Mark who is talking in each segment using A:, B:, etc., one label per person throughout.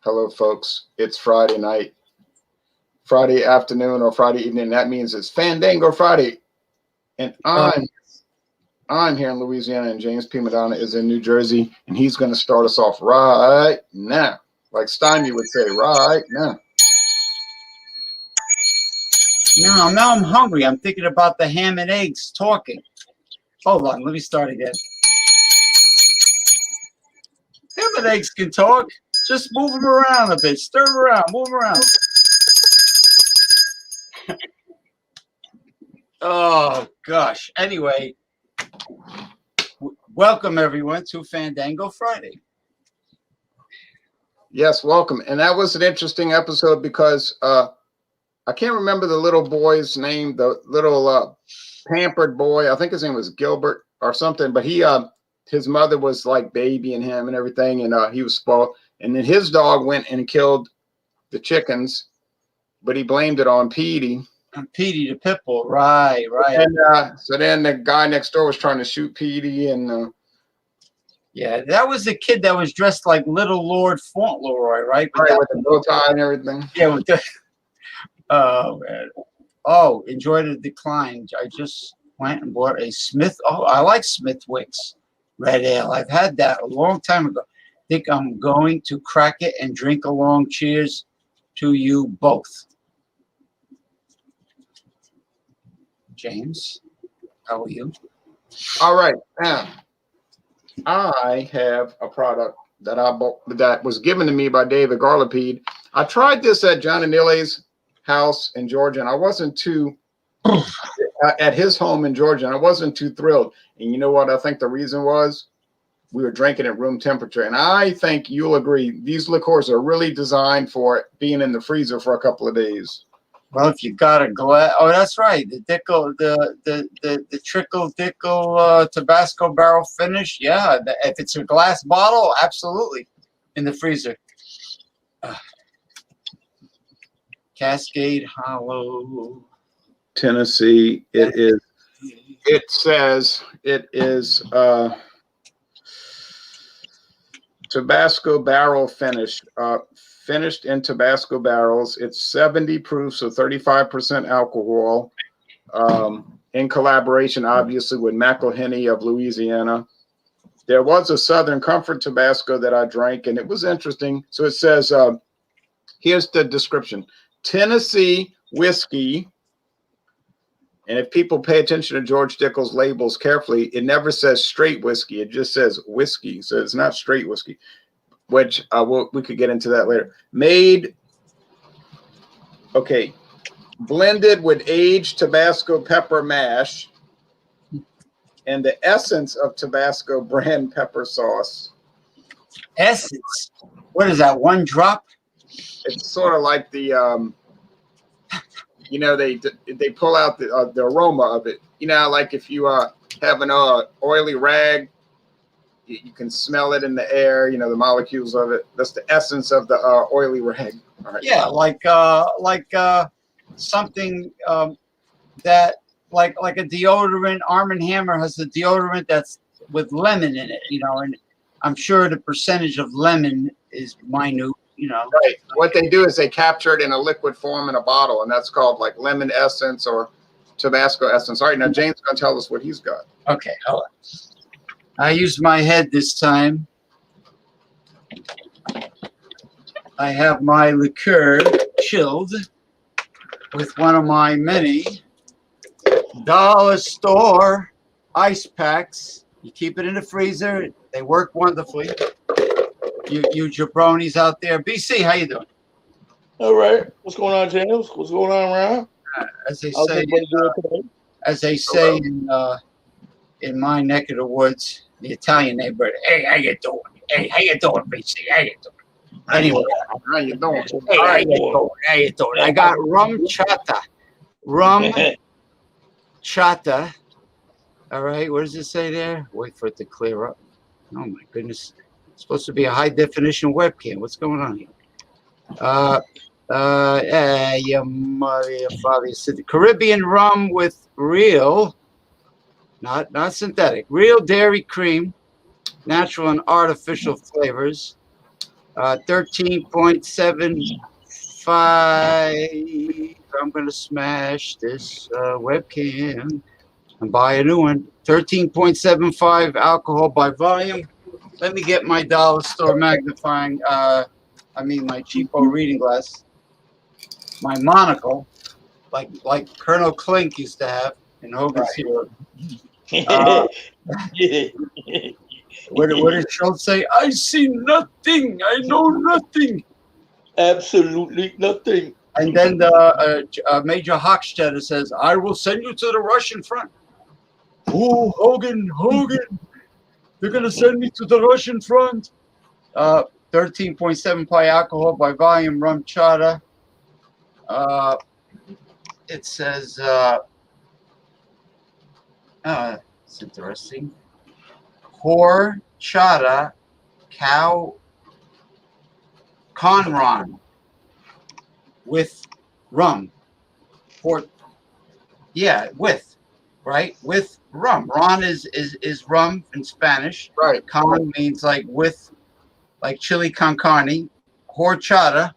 A: Hello, folks. It's Friday night, Friday afternoon, or Friday evening. That means it's Fandango Friday, and I'm here in Louisiana, and James P. Madonna is in New Jersey, and he's going to start us off right now, like Steinme would say, right now.
B: Now I'm hungry. I'm thinking about the ham and eggs talking. Hold on, let me start again. Ham and eggs can talk. Just move them around a bit. Stir them around. Move them around. Oh, gosh. Anyway, welcome, everyone, to Fandango Friday.
A: Yes, welcome. And that was an interesting episode because I can't remember the little boy's name, the little pampered boy. I think his name was Gilbert or something, but his mother was like babying him and everything, and he was spoiled. And then his dog went and killed the chickens, but he blamed it on Petey.
B: And Petey the pit bull, right.
A: And so then the guy next door was trying to shoot Petey, and
B: yeah, that was the kid that was dressed like Little Lord Fauntleroy, right?
A: With the bow tie and everything.
B: Yeah, with the oh man. Oh, enjoy the decline. I just went and bought a Smith. Oh, I like Smith Wicks Red Ale. I've had that a long time ago. Think I'm going to crack it and drink along. Cheers to you both. James, how are you?
A: All right. Now, I have a product that I bought that was given to me by David Garlipede. I tried this at John and Nilly's house in Georgia, and I wasn't too at his home in Georgia, and I wasn't too thrilled. And you know what? I think the reason was we were drinking at room temperature, and I think you'll agree these liqueurs are really designed for being in the freezer for a couple of days.
B: Well, if you got a glass, oh, that's right. The Dickel, the Trickle Dickel Tabasco barrel finish. Yeah, if it's a glass bottle, absolutely, in the freezer. Cascade Hollow,
A: Tennessee. It is. It says it is Tabasco barrel finished. Finished in Tabasco barrels. It's 70 proof, so 35% alcohol. In collaboration, obviously, with McElhenney of Louisiana. There was a Southern Comfort Tabasco that I drank, and it was interesting. So it says, here's the description. Tennessee whiskey. And if people pay attention to George Dickel's labels carefully, it never says straight whiskey. It just says whiskey. So it's not straight whiskey, which we could get into that later. Blended with aged Tabasco pepper mash and the essence of Tabasco brand pepper sauce.
B: Essence? What is that, one drop?
A: It's sort of like the, they pull out the aroma of it. You know, like if you have an oily rag, you can smell it in the air, the molecules of it. That's the essence of the oily rag. All right.
B: Yeah, like something that like a deodorant. Arm & Hammer has a deodorant that's with lemon in it, and I'm sure the percentage of lemon is minute,
A: Right. What they do is they capture it in a liquid form in a bottle, and that's called like lemon essence or Tabasco essence. All right, now James is going to tell us what he's got.
B: Okay, hold on. I used my head this time. I have my liqueur chilled with one of my many dollar store ice packs. You keep it in the freezer. They work wonderfully. You jabronis out there. BC, how you doing?
C: All right. What's going on, James? What's going on, Ryan?
B: As they say in my neck of the woods, the Italian neighborhood. Hey, how you doing? Hey, how you doing, BC? How you doing? Anyway,
A: how you doing?
B: Hey, how you doing? How you doing? I got rum chata. Rum chata. All right, what does it say there? Wait for it to clear up. Oh my goodness. It's supposed to be a high definition webcam. What's going on here? Your mother, your father said the Caribbean rum with real, not synthetic, real dairy cream, natural and artificial flavors. 13.75. I'm going to smash this webcam and buy a new one. 13.75 alcohol by volume. Let me get my dollar store magnifying, my cheapo reading glass, my monocle, like Colonel Klink used to have in Hogan's Hero. What did Schultz say? I see nothing. I know nothing.
C: Absolutely nothing.
B: And then Major Hochstetter says, I will send you to the Russian front. Oh, Hogan. They're going to send me to the Russian front. 13.75 alcohol by volume, rum chata. It says, it's interesting. Hor chata cow conron with rum. With rum. Ron is rum in Spanish.
A: Right.
B: Con means like with, like chili con carne. Horchata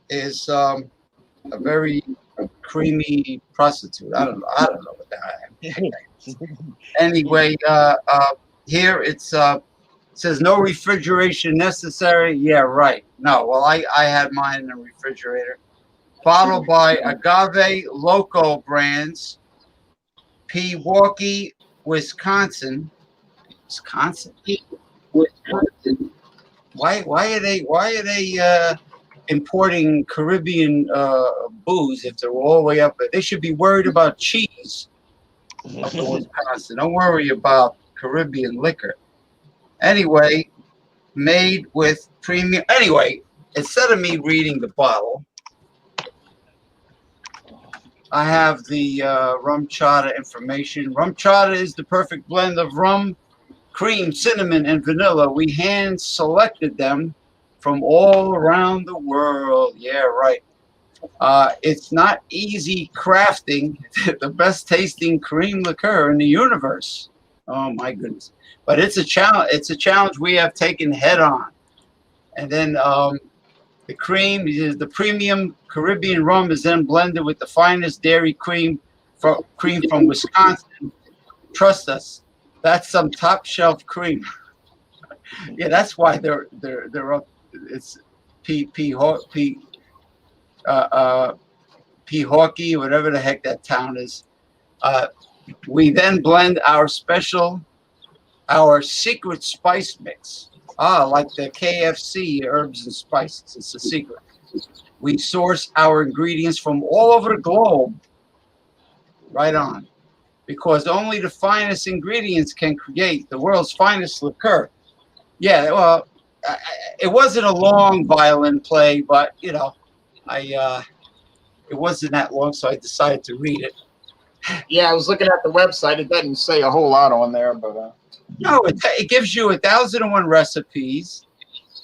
B: is a very creamy prostitute. I don't know what that is. Anyway, here it says no refrigeration necessary. Yeah, right. No, well, I had mine in the refrigerator. Bottled by Agave Loco Brands, Pewaukee, Wisconsin. Why are they importing Caribbean booze if they're all the way up there? They should be worried about cheese up in Wisconsin. Don't worry about Caribbean liquor. Anyway, made with premium. Anyway, instead of me reading the bottle, I have the rum chata information. Rum chata is the perfect blend of rum, cream, cinnamon, and vanilla. We hand selected them from all around the world. Yeah, right. It's not easy crafting the best tasting cream liqueur in the universe. Oh my goodness. But it's a challenge. It's a challenge we have taken head on. And then the cream is the premium Caribbean rum is then blended with the finest dairy cream from Wisconsin. Trust us, that's some top shelf cream. Yeah, that's why they're up. It's Pewaukee, whatever the heck that town is. We then blend our secret spice mix. Like the KFC herbs and spices. It's a secret. We source our ingredients from all over the globe. Right on. Because only the finest ingredients can create the world's finest liqueur. Yeah, well, it wasn't a long violin play, but, it wasn't that long, so I decided to read it.
A: Yeah, I was looking at the website. It doesn't say a whole lot on there, but
B: no, it gives you 1,001 recipes,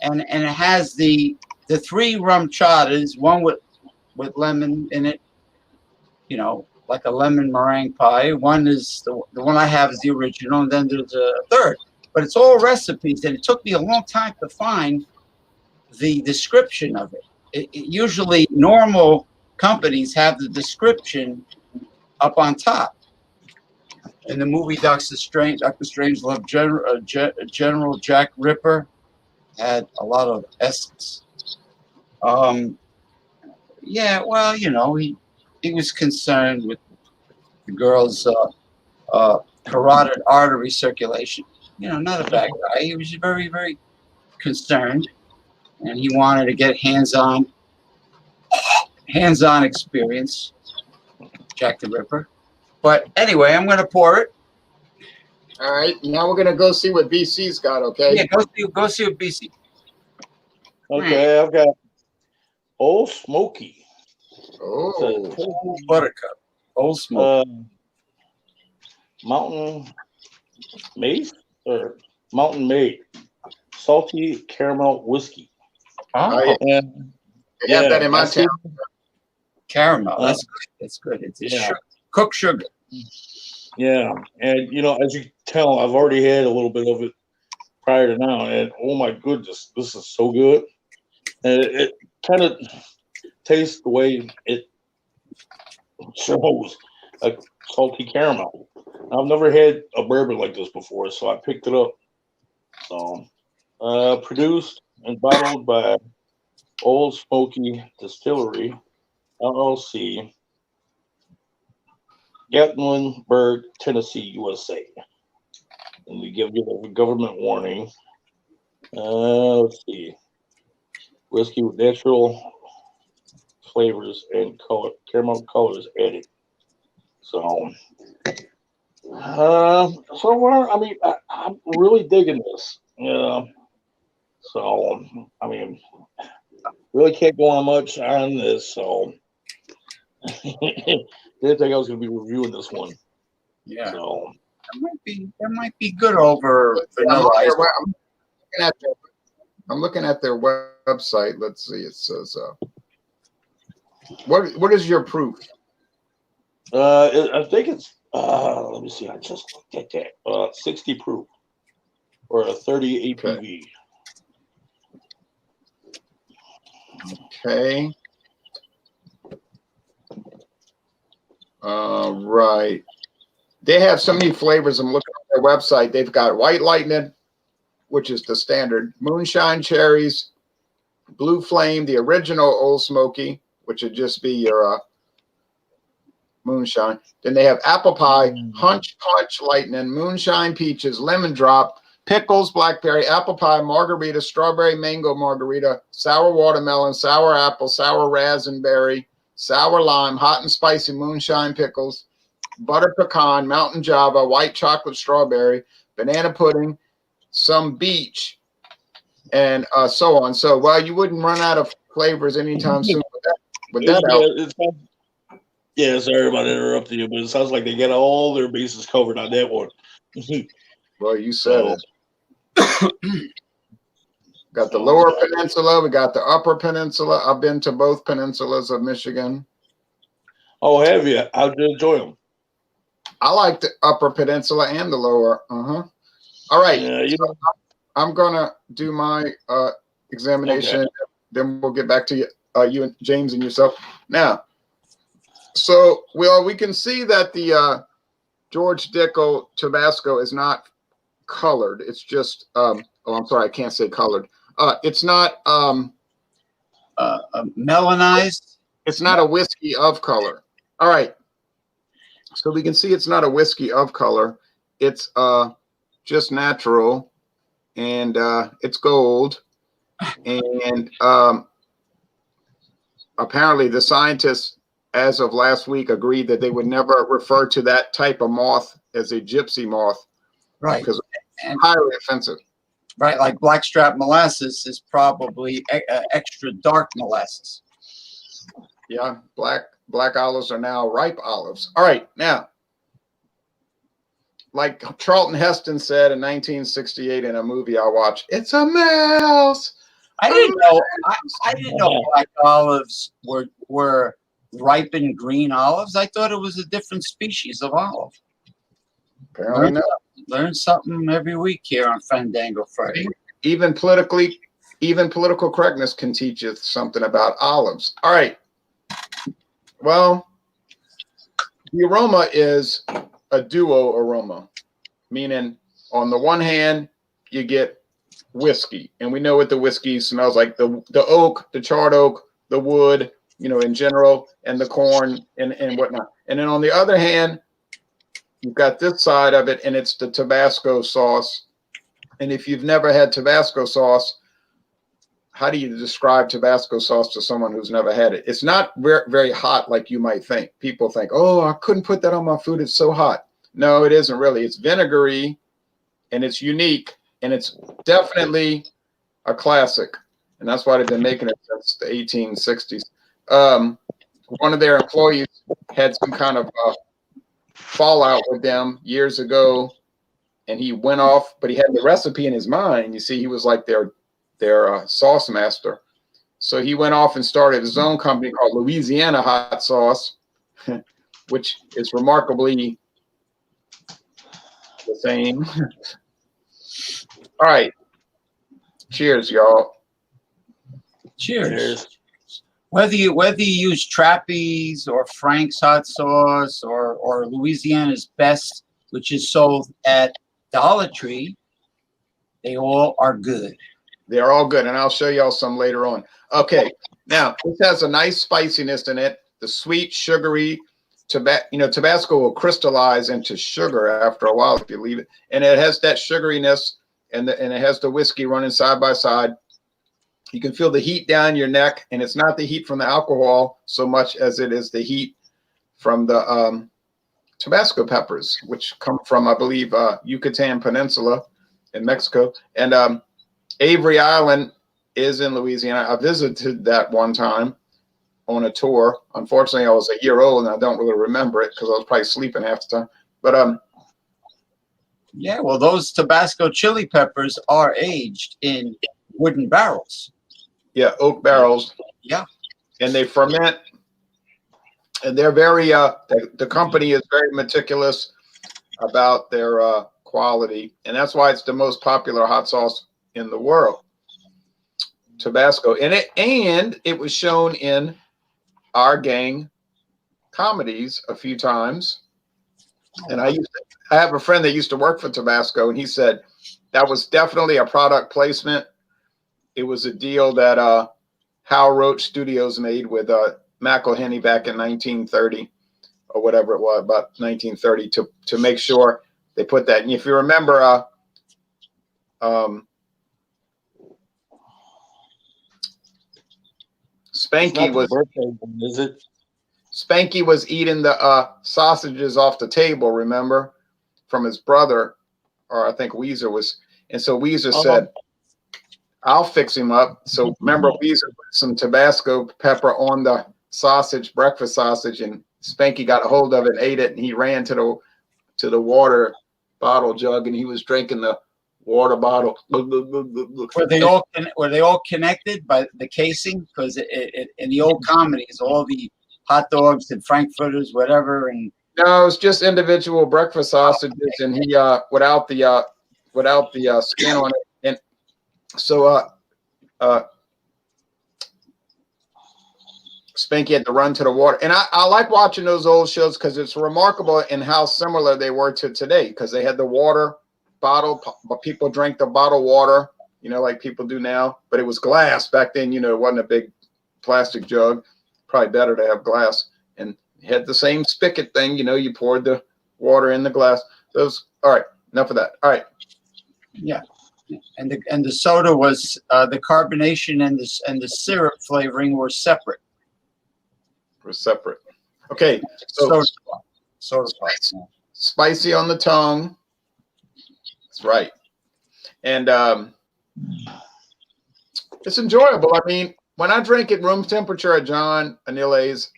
B: and it has the 3 rum chatas, one with lemon in it, like a lemon meringue pie. One is the one I have is the original, and then there's a third. But it's all recipes, and it took me a long time to find the description of it. Usually, normal companies have the description up on top. In the movie Dr. Strangelove, General Jack Ripper had a lot of essence. Yeah, well, he was concerned with the girl's carotid artery circulation. Not a bad guy. He was very, very concerned, and he wanted to get hands-on experience, Jack the Ripper. But anyway, I'm going to pour it.
A: all right. Now we're gonna go see what BC's got. Okay.
B: Yeah, go see what BC.
C: Okay, I've got Old Smoky.
A: Oh,
B: Old Buttercup, Old Smoke,
C: Mountain Mace or Mountain Maid, salty caramel whiskey.
A: I
C: And
A: have that in my
C: that's
A: town.
B: caramel. That's good. It's cooked sugar.
C: Yeah, and as you can tell, I've already had a little bit of it prior to now, and oh my goodness, this is so good. And it kind of tastes the way it shows, like salty caramel. I've never had a bourbon like this before, so I picked it up. So, produced and bottled by Old Smoky Distillery, LLC, Gatlinburg, Tennessee, USA. And we give you the government warning. Let's see. Whiskey with natural flavors and caramel colors added. So, so far, I mean, I'm really digging this. Yeah. So, I mean, really can't go on much on this. So, didn't think I was going to be reviewing this one.
B: Yeah.
C: So,
B: That might be good over vanilla ice.
A: I'm looking at their website. Let's see. It says, what is your proof?
C: I think it's let me see. I just looked at that. 60 proof or a 30 APV.
A: Okay. Right. They have so many flavors. I'm looking at their website. They've got White Lightning, which is the standard, Moonshine Cherries, Blue Flame, the original Old Smoky, which would just be your moonshine. Then they have Apple Pie, Hunch Punch Lightning, Moonshine Peaches, Lemon Drop, Pickles, Blackberry, Apple Pie, Margarita, Strawberry Mango Margarita, Sour Watermelon, Sour Apple, Sour Raspberry, Sour Lime, Hot and Spicy Moonshine Pickles, Butter Pecan, Mountain Java, White Chocolate Strawberry, Banana Pudding, some Beach, and so on. So, well, you wouldn't run out of flavors anytime soon with that out.
C: Yeah, sorry about interrupting you, but it sounds like they get all their bases covered on that one.
A: Well, you said it. Got the Lower Peninsula. We got the Upper Peninsula. I've been to both peninsulas of Michigan.
C: Oh, have you? How'd you enjoy them?
A: I like the Upper Peninsula and the Lower. All right.
C: Yeah,
A: so I'm gonna do my examination. Okay. Then we'll get back to you, you and James and yourself. Now, so we can see that the George Dickel Tabasco is not colored. It's just oh, I'm sorry, I can't say colored. It's not
B: melanized.
A: It's not a whiskey of color. All right. So we can see it's not a whiskey of color. It's just natural, and it's gold. And apparently the scientists, as of last week, agreed that they would never refer to that type of moth as a gypsy moth.
B: Right.
A: Because it's highly offensive.
B: Right, like blackstrap molasses is probably extra dark molasses.
A: Yeah, black olives are now ripe olives. All right, now, like Charlton Heston said in 1968 in a movie I watched, it's a mouse.
B: I didn't know. I didn't know black olives were ripened green olives. I thought it was a different species of olive.
A: Apparently not.
B: Learn something every week here on Fandango Friday.
A: Even political correctness can teach you something about olives. All right. Well, the aroma is a duo aroma, meaning on the one hand, you get whiskey, and we know what the whiskey smells like: the oak, the charred oak, the wood, in general, and the corn and whatnot. And then on the other hand, you've got this side of it, and it's the Tabasco sauce. And if you've never had Tabasco sauce, how do you describe Tabasco sauce to someone who's never had it? It's not very, very hot like you might think. People think, oh, I couldn't put that on my food. It's so hot. No, it isn't really. It's vinegary, and it's unique, and it's definitely a classic. And that's why they've been making it since the 1860s. One of their employees had some kind of fallout with them years ago, and he went off, but he had the recipe in his mind. You see, he was like their sauce master. So he went off and started his own company called Louisiana Hot Sauce, which is remarkably the same. All right. Cheers, y'all.
B: Cheers.
C: Cheers.
B: Whether you use Trappy's or Frank's hot sauce or Louisiana's Best, which is sold at Dollar Tree, they all are good.
A: They're all good, and I'll show y'all some later on. Okay, now this has a nice spiciness in it. The sweet, sugary Tabasco will crystallize into sugar after a while if you leave it, and it has that sugariness, and it has the whiskey running side by side. You can feel the heat down your neck, and it's not the heat from the alcohol so much as it is the heat from the Tabasco peppers, which come from, I believe, Yucatan Peninsula in Mexico. And Avery Island is in Louisiana. I visited that one time on a tour. Unfortunately, I was a year old, and I don't really remember it because I was probably sleeping half the time. But
B: yeah, well, those Tabasco chili peppers are aged in wooden barrels.
A: yeah, oak barrels.
B: Yeah.
A: And they ferment, and they're very the company is very meticulous about their quality, and that's why it's the most popular hot sauce in the world, Tabasco. And it was shown in Our Gang comedies a few times. And I have a friend that used to work for Tabasco, and he said that was definitely a product placement. It was a deal that Hal Roach Studios made with McElhenney back in 1930 or whatever it was, about 1930, to make sure they put that. And if you remember, Spanky was
C: is it?
A: Spanky was eating the sausages off the table, remember, from his brother, or I think Weezer was, and so Weezer said, I'll fix him up. So remember, Weezer put some Tabasco pepper on the sausage, breakfast sausage, and Spanky got a hold of it and ate it, and he ran to the water bottle jug, and he was drinking the water bottle.
B: Were they all connected by the casing? Because in the old comedies, all the hot dogs and frankfurters, whatever, and
A: no, it's just individual breakfast sausages, and he without the skin on it. And so Spanky had to run to the water. And I like watching those old shows because it's remarkable in how similar they were to today, because they had the water bottle, but people drank the bottled water, like people do now. But it was glass back then, it wasn't a big plastic jug. Probably better to have glass. And it had the same spigot thing, you poured the water in the glass. All right, enough of that. All right.
B: Yeah. And the soda was the carbonation and the syrup flavoring were separate.
A: Okay, so
B: soda
A: spicy on the tongue. That's right, and it's enjoyable. I mean, when I drank it room temperature at John Anile's,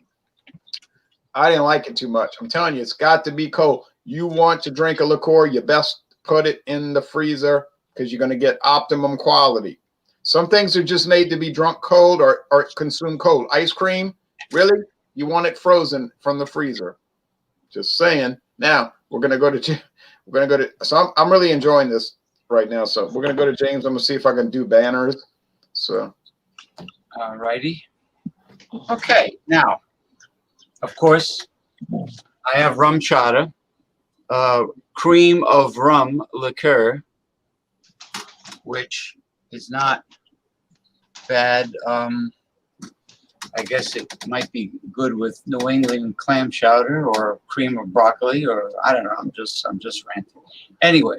A: I didn't like it too much. I'm telling you, it's got to be cold. You want to drink a liqueur, you best put it in the freezer because you're going to get optimum quality. Some things are just made to be drunk cold or consumed cold. Ice cream, really? You want it frozen from the freezer. Just saying. Now we're gonna go to. So I'm really enjoying this right now. So we're gonna go to James. I'm gonna see if I can do banners. So.
B: All righty. Okay. Now, of course, I have rum chata, cream of rum liqueur, which is not bad. I guess it might be good with New England clam chowder or cream of broccoli, or I don't know. I'm just ranting. Anyway,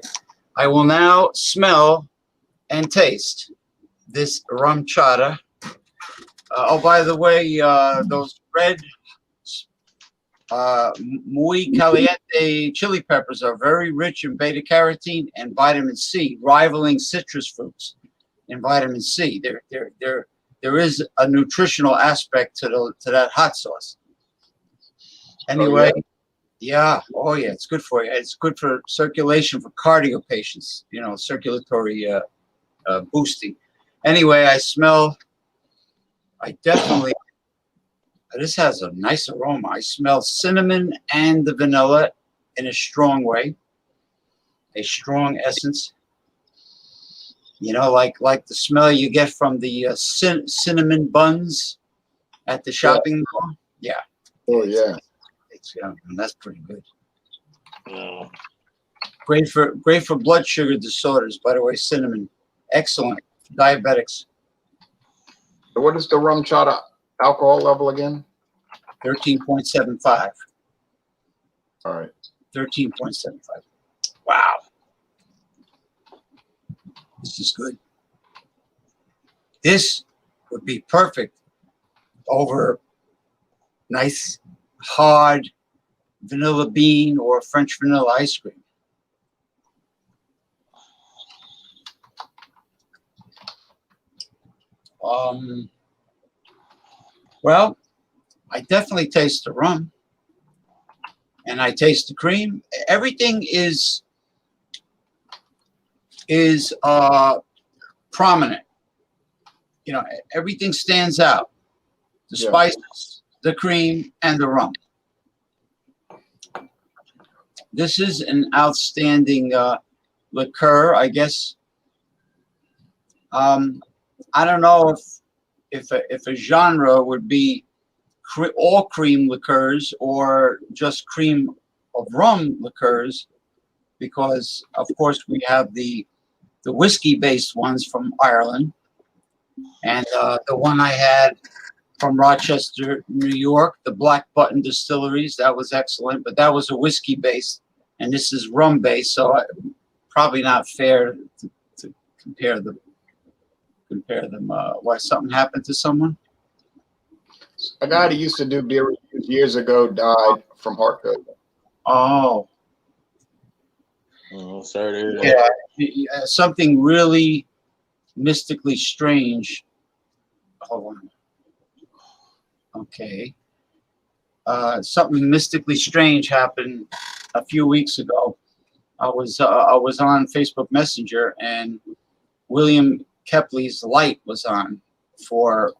B: I will now smell and taste this rum chata. Oh, by the way, those red muy caliente chili peppers are very rich in beta carotene and vitamin C, rivaling citrus fruits in vitamin C. There is a nutritional aspect to that hot sauce. Anyway, oh yeah, it's good for you. It's good for circulation for cardio patients. Circulatory boosting. Anyway, I definitely. This has a nice aroma. I smell cinnamon and the vanilla in a strong way, a strong essence. You know, like the smell you get from the cinnamon buns at the shopping mall. Yeah.
A: Oh yeah.
B: It's that's pretty good.
C: Yeah.
B: Great for blood sugar disorders, by the way. Cinnamon, excellent. Diabetics.
A: So what is the rum chata alcohol level again?
B: 13.75.
A: All right.
B: 13.75. Wow. This is good. This would be perfect over nice, hard vanilla bean or French vanilla ice cream. Well, I definitely taste the rum, and I taste the cream. Everything is prominent. You know, everything stands out. The spices, the cream, and the rum. This is an outstanding liqueur, I guess. I don't know if a genre would be all cream liqueurs or just cream of rum liqueurs, because of course we have the whiskey-based ones from Ireland, and the one I had from Rochester, New York, the Black Button Distilleries, that was excellent, but that was a whiskey-based, and this is rum-based, so probably not fair to compare them. Why, something happened to someone?
A: A guy that used to do beer reviews years ago died from heart failure.
B: Oh.
C: Oh, sorry to hear that.
B: Yeah, something really mystically strange. Hold on. Okay. Something mystically strange happened a few weeks ago. I was on Facebook Messenger, and William Kepley's light was on for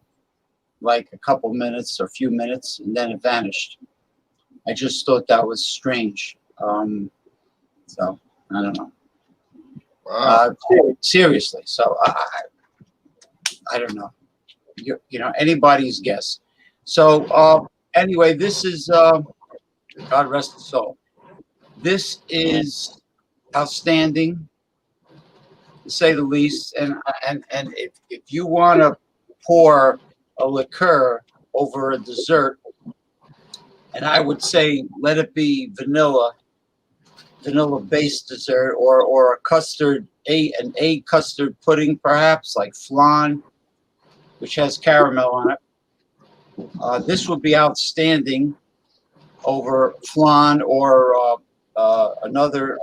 B: like a couple minutes or a few minutes, and then it vanished. I just thought that was strange. So I don't know.
A: Wow.
B: Seriously. So I don't know. You know, anybody's guess. So anyway, this is God rest his soul. This is outstanding, to say the least. And if you want to pour a liqueur over a dessert, and I would say let it be vanilla-based dessert, or a custard, an egg custard pudding, perhaps like flan, which has caramel on it. This would be outstanding over flan or another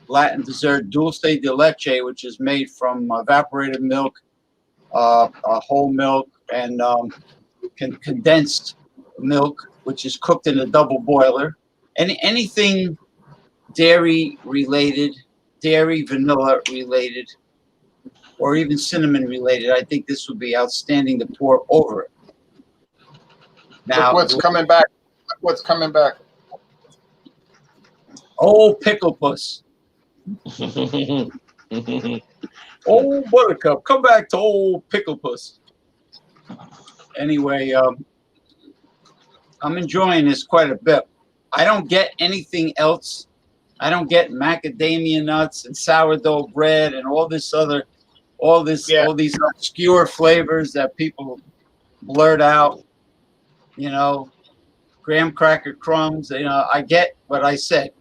B: Latin dessert, dulce de leche, which is made from evaporated milk, whole milk, and condensed milk, which is cooked in a double boiler. Anything dairy related, dairy vanilla related, or even cinnamon related, I think this would be outstanding to pour over it. Now,
A: Look what's coming back. Look what's coming back.
B: old pickle puss. Old buttercup, come back to old pickle puss. Anyway, I'm enjoying this quite a bit. I don't get anything else. I don't get macadamia nuts and sourdough bread and all these obscure flavors that people blurt out. You know, graham cracker crumbs. You know, I get what I said.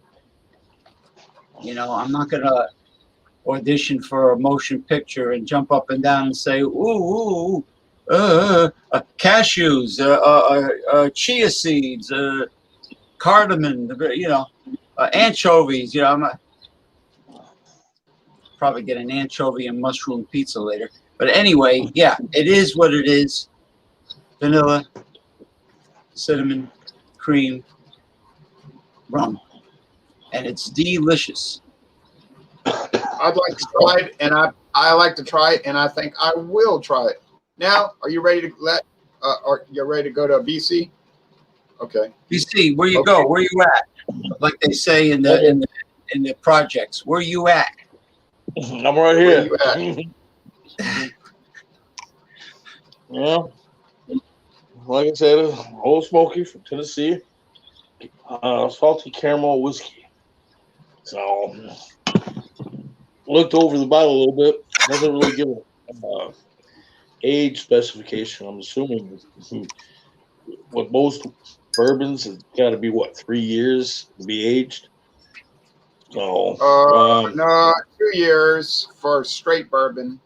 B: You know, I'm not gonna audition for a motion picture and jump up and down and say, ooh, cashews, chia seeds, cardamom, you know, anchovies. You know, I'm probably get an anchovy and mushroom pizza later. But anyway, yeah, it is what it is. Vanilla, cinnamon, cream, rum, and it's delicious.
A: I'd like to try it, and I like to try it, and I think I will try it. Now, are you ready to are you ready to go to BC? Okay.
B: BC, where you go? Where you at? Like they say in the projects, where you at?
C: I'm right
A: Where
C: here.
A: you at?
C: Yeah, like I said, Old Smoky from Tennessee, salty caramel whiskey. So looked over the bottle a little bit. Doesn't really give a age specification. I'm assuming with most bourbons, it's got to be what 3 years to be aged. So
A: No, 2 years for straight bourbon.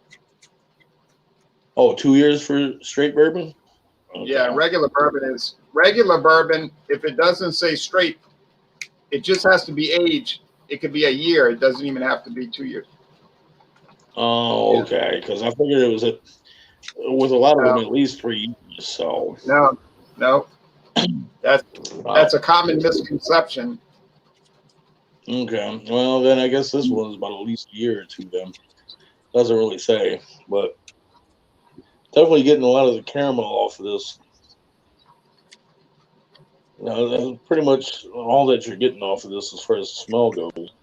C: oh, 2 years for straight bourbon.
A: Yeah,
C: Okay.
A: regular bourbon is regular bourbon. If it doesn't say straight, it just has to be aged. It could be a year. It doesn't even have to be 2 years.
C: Oh,
A: Yeah.
C: okay. Because I figured it was with a lot of them
A: No,
C: at least 3 years. So
A: no. That's
C: wow.
A: a common misconception.
C: Okay. Well, then I guess this one's about at least a year or two. Then doesn't really say, but definitely getting a lot of the caramel off of this. That's pretty much all that you're getting off of this as far as smell goes.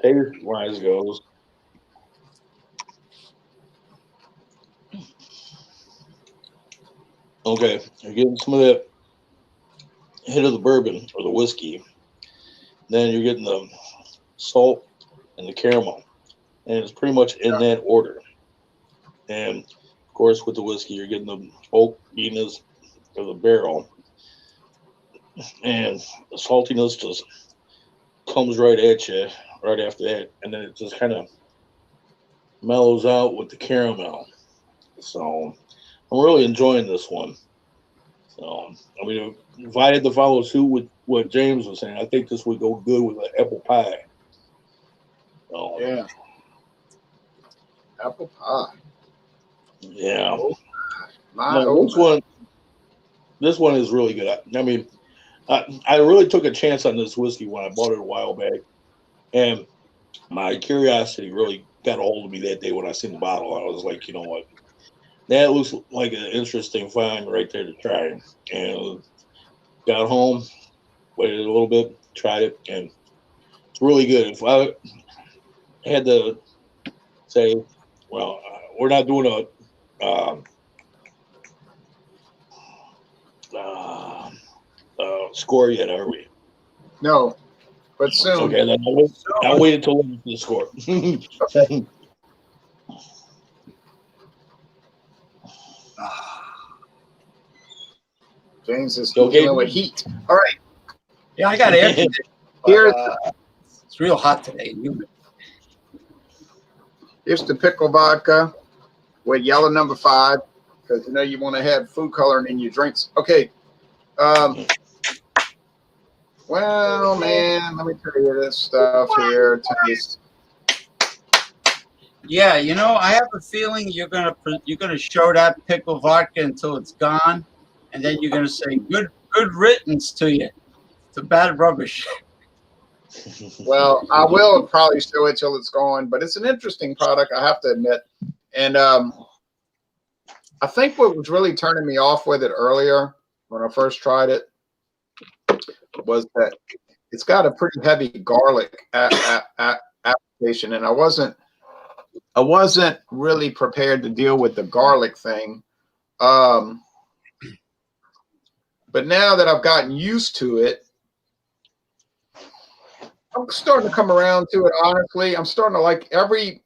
C: Taste wise goes. Okay, you're getting some of that hit of the bourbon or the whiskey. Then you're getting the salt and the caramel, and it's pretty much in that order. And of course, with the whiskey, you're getting the oak beanness of the barrel, and the saltiness just comes right at you right after that, and then it just kind of mellows out with the caramel. So I'm really enjoying this one. So I mean, if I had to follow suit with what James was saying, I think this would go good with an apple pie. So
A: Yeah, apple pie.
C: yeah,
A: Oh my,
C: no,
A: oh my.
C: this one is really good. I mean, I really took a chance on this whiskey when I bought it a while back, and my curiosity really got a hold of me that day when I seen the bottle. I was like, you know what, that looks like an interesting find right there to try. And got home, waited a little bit, tried it, and it's really good. If I had to say, well, we're not doing a uh, score yet, are we?
A: No, but soon.
C: Okay, then I'll
A: Soon.
C: wait until the score.
A: Okay. James is
C: Okay.
A: dealing with heat. All right.
B: Yeah, I got air conditioning.
A: Here's
B: It's real hot today.
A: here's the pickle vodka with yellow number 5 because you know you want to have food coloring in your drinks. Okay. Well, man, let me tell you this stuff here. Taste.
B: Yeah, you know, I have a feeling you're gonna show that pickle vodka until it's gone, and then you're gonna say good riddance to you. It's a bad rubbish.
A: Well, I will probably show it till it's gone, but it's an interesting product, I have to admit. And I think what was really turning me off with it earlier when I first tried it was that it's got a pretty heavy garlic application, and I wasn't really prepared to deal with the garlic thing. But now that I've gotten used to it, I'm starting to come around to it. Honestly, I'm starting to like every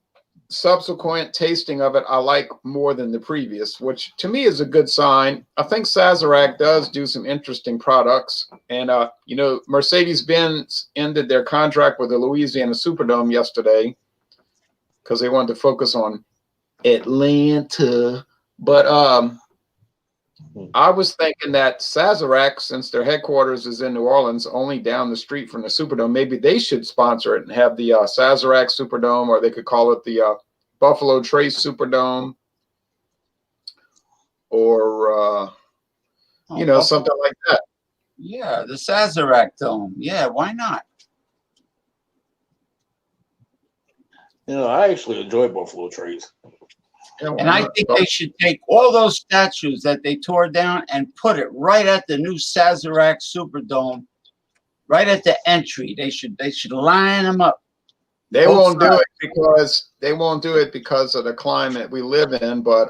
A: subsequent tasting of it. I like more than the previous, which to me is a good sign. I think Sazerac does do some interesting products, and you know, Mercedes-Benz ended their contract with the Louisiana Superdome yesterday because they wanted to focus on Atlanta. But I was thinking that Sazerac, since their headquarters is in New Orleans, only down the street from the Superdome, maybe they should sponsor it and have the Sazerac Superdome, or they could call it the Buffalo Trace Superdome, or you know, something like that.
B: Yeah, the Sazerac Dome. Yeah, why not?
C: You know, I actually enjoy Buffalo Trace.
B: And I think they should take all those statues that they tore down and put it right at the new Sazerac Superdome, right at the entry. They should line them up.
A: They
B: Both
A: won't do
B: sides.
A: it because of the climate we live in. But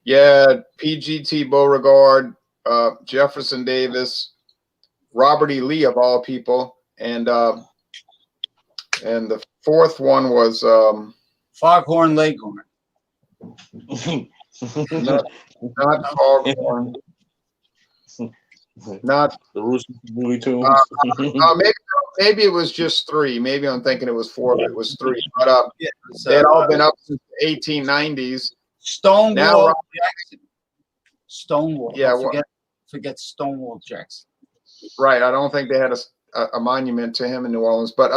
A: yeah, PGT Beauregard, Jefferson Davis, Robert E. Lee of all people, and the fourth one was
B: Foghorn Leghorn.
A: not Foghorn, not
C: the Rooster Movie Tunes.
A: maybe it was just three. Maybe I'm thinking it was four, but it was three. But
B: Yeah,
A: they had all been up since the 1890s.
B: Stonewall
A: Now,
B: Jackson. Stonewall.
A: Yeah,
B: Don't forget Stonewall Jackson.
A: right. I don't think they had a monument to him in New Orleans, but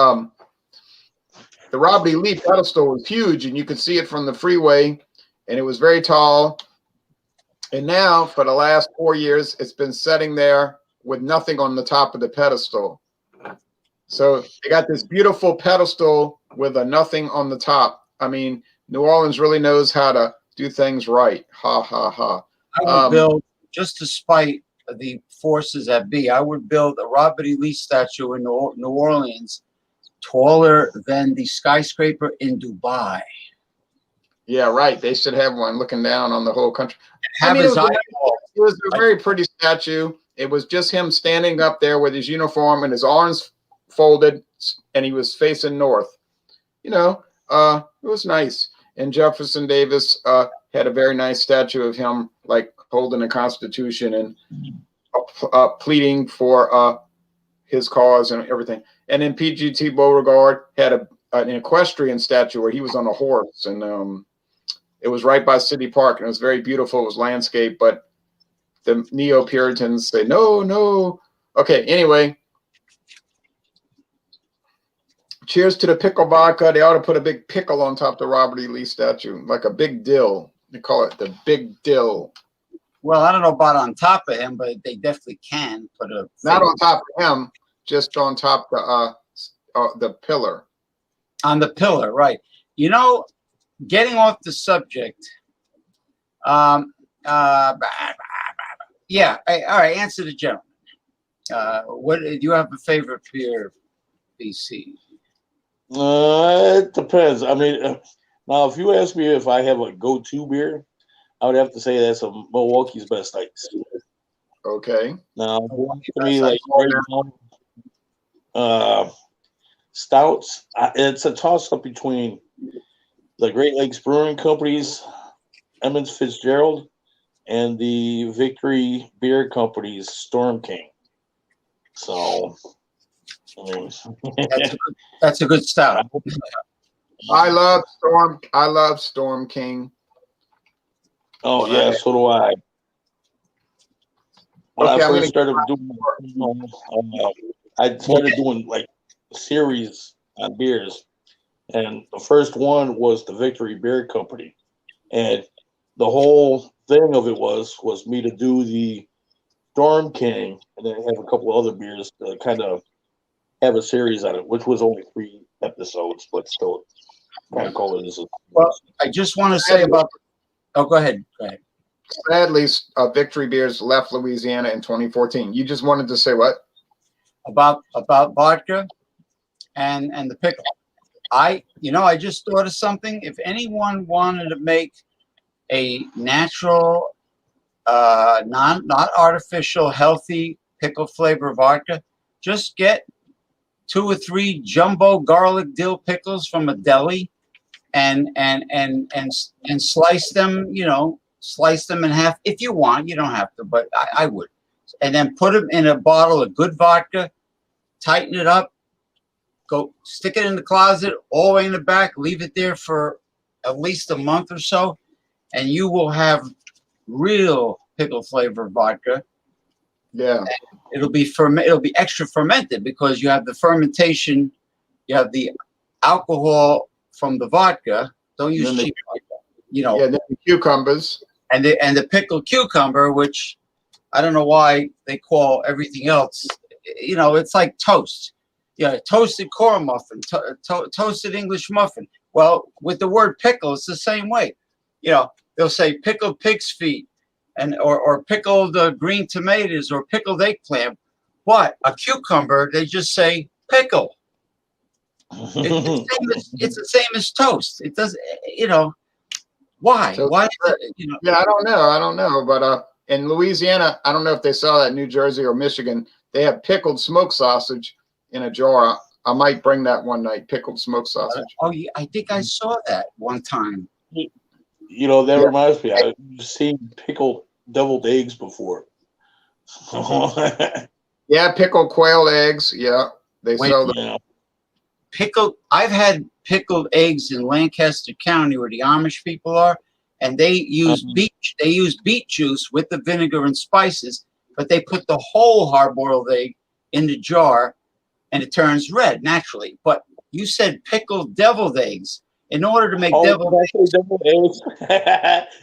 A: the Robert E. Lee pedestal was huge, and you could see it from the freeway, and it was very tall. And now, for the last 4 years, it's been sitting there with nothing on the top of the pedestal. So they got this beautiful pedestal with a nothing on the top. I mean, New Orleans really knows how to do things right. Ha, ha, ha.
B: I would build, just to spite the forces that be, I would build a Robert E. Lee statue in New Orleans taller than the skyscraper in Dubai.
A: Yeah, right. They should have one looking down on the whole country.
B: Have his eyeball.
A: It was a very pretty statue. It was just him standing up there with his uniform and his arms folded, and he was facing north. You know, it was nice. And Jefferson Davis had a very nice statue of him, like holding the Constitution and pleading for his cause and everything. And then PGT Beauregard had an equestrian statue where he was on a horse, and it was right by City Park, and it was very beautiful. It was landscape, but the neo-Puritans say, no, no. Okay, anyway. Cheers to the pickle vodka. They ought to put a big pickle on top of the Robert E. Lee statue, like a big dill. They call it the big dill.
B: Well, I don't know about on top of him, but they definitely can put a...
A: Not on top of him, just on top of the pillar.
B: On the pillar, right. You know, getting off the subject, yeah, all right, answer the gentleman. What do you have a favorite beer, BC?
C: It depends. I mean, now if you ask me if I have a go-to beer, I would have to say that's a Milwaukee's Best Ice.
A: Okay.
C: Now, to me, like right now, stouts, it's a toss-up between the Great Lakes Brewing Company's Emmons Fitzgerald and the Victory Beer Company's Storm King. So, I mean,
B: that's a good stout.
A: I love Storm King.
C: Oh yeah, so do I. When I first started doing, I started doing like a series on beers, and the first one was the Victory Beer Company, and the whole thing of it was me to do the Storm King, and then have a couple of other beers to kind of have a series on it, which was only 3 episodes, but still kind of call it as a.
B: Well, I just want to say about. Oh, go ahead. Go ahead.
A: Sadly, Victory Beers left Louisiana in 2014. You just wanted to say what?
B: About vodka and the pickle. I just thought of something. If anyone wanted to make a natural, not artificial, healthy pickle flavor vodka, just get 2 or 3 jumbo garlic dill pickles from a deli, and slice them. Slice them in half if you want. You don't have to, but I would. And then put them in a bottle of good vodka, tighten it up, go stick it in the closet all the way in the back, leave it there for at least a month or so, and you will have real pickle flavor vodka.
A: Yeah.
B: And it'll be extra fermented because you have the fermentation, you have the alcohol from the vodka. Don't use cheap vodka.
A: Yeah, the cucumbers.
B: And the pickled cucumber, which I don't know why they call everything else. It's like toast. Toasted corn muffin, toasted English muffin. Well, with the word pickle, it's the same way. They'll say pickled pig's feet, or pickled green tomatoes, or pickled eggplant. But a cucumber, they just say pickle. It's the same as toast. It does, you know, why?
A: So,
B: Why? You know,
A: yeah, I don't know. I don't know. But in Louisiana, I don't know if they sell that in New Jersey or Michigan. They have pickled smoked sausage in a jar. I might bring that one night, pickled smoked sausage.
B: oh, yeah, I think I saw that one time.
C: You know, that
A: Yeah.
C: reminds me. I've seen pickled deviled eggs before.
A: Yeah, pickled quail eggs. Yeah, they
B: Wait,
A: sell them.
C: Yeah.
B: pickled. I've had pickled eggs in Lancaster County, where the Amish people are, and they use They use beet juice with the vinegar and spices, but they put the whole hard-boiled egg in the jar, and it turns red naturally. But you said pickled deviled eggs. In order to make deviled eggs,
C: deviled eggs.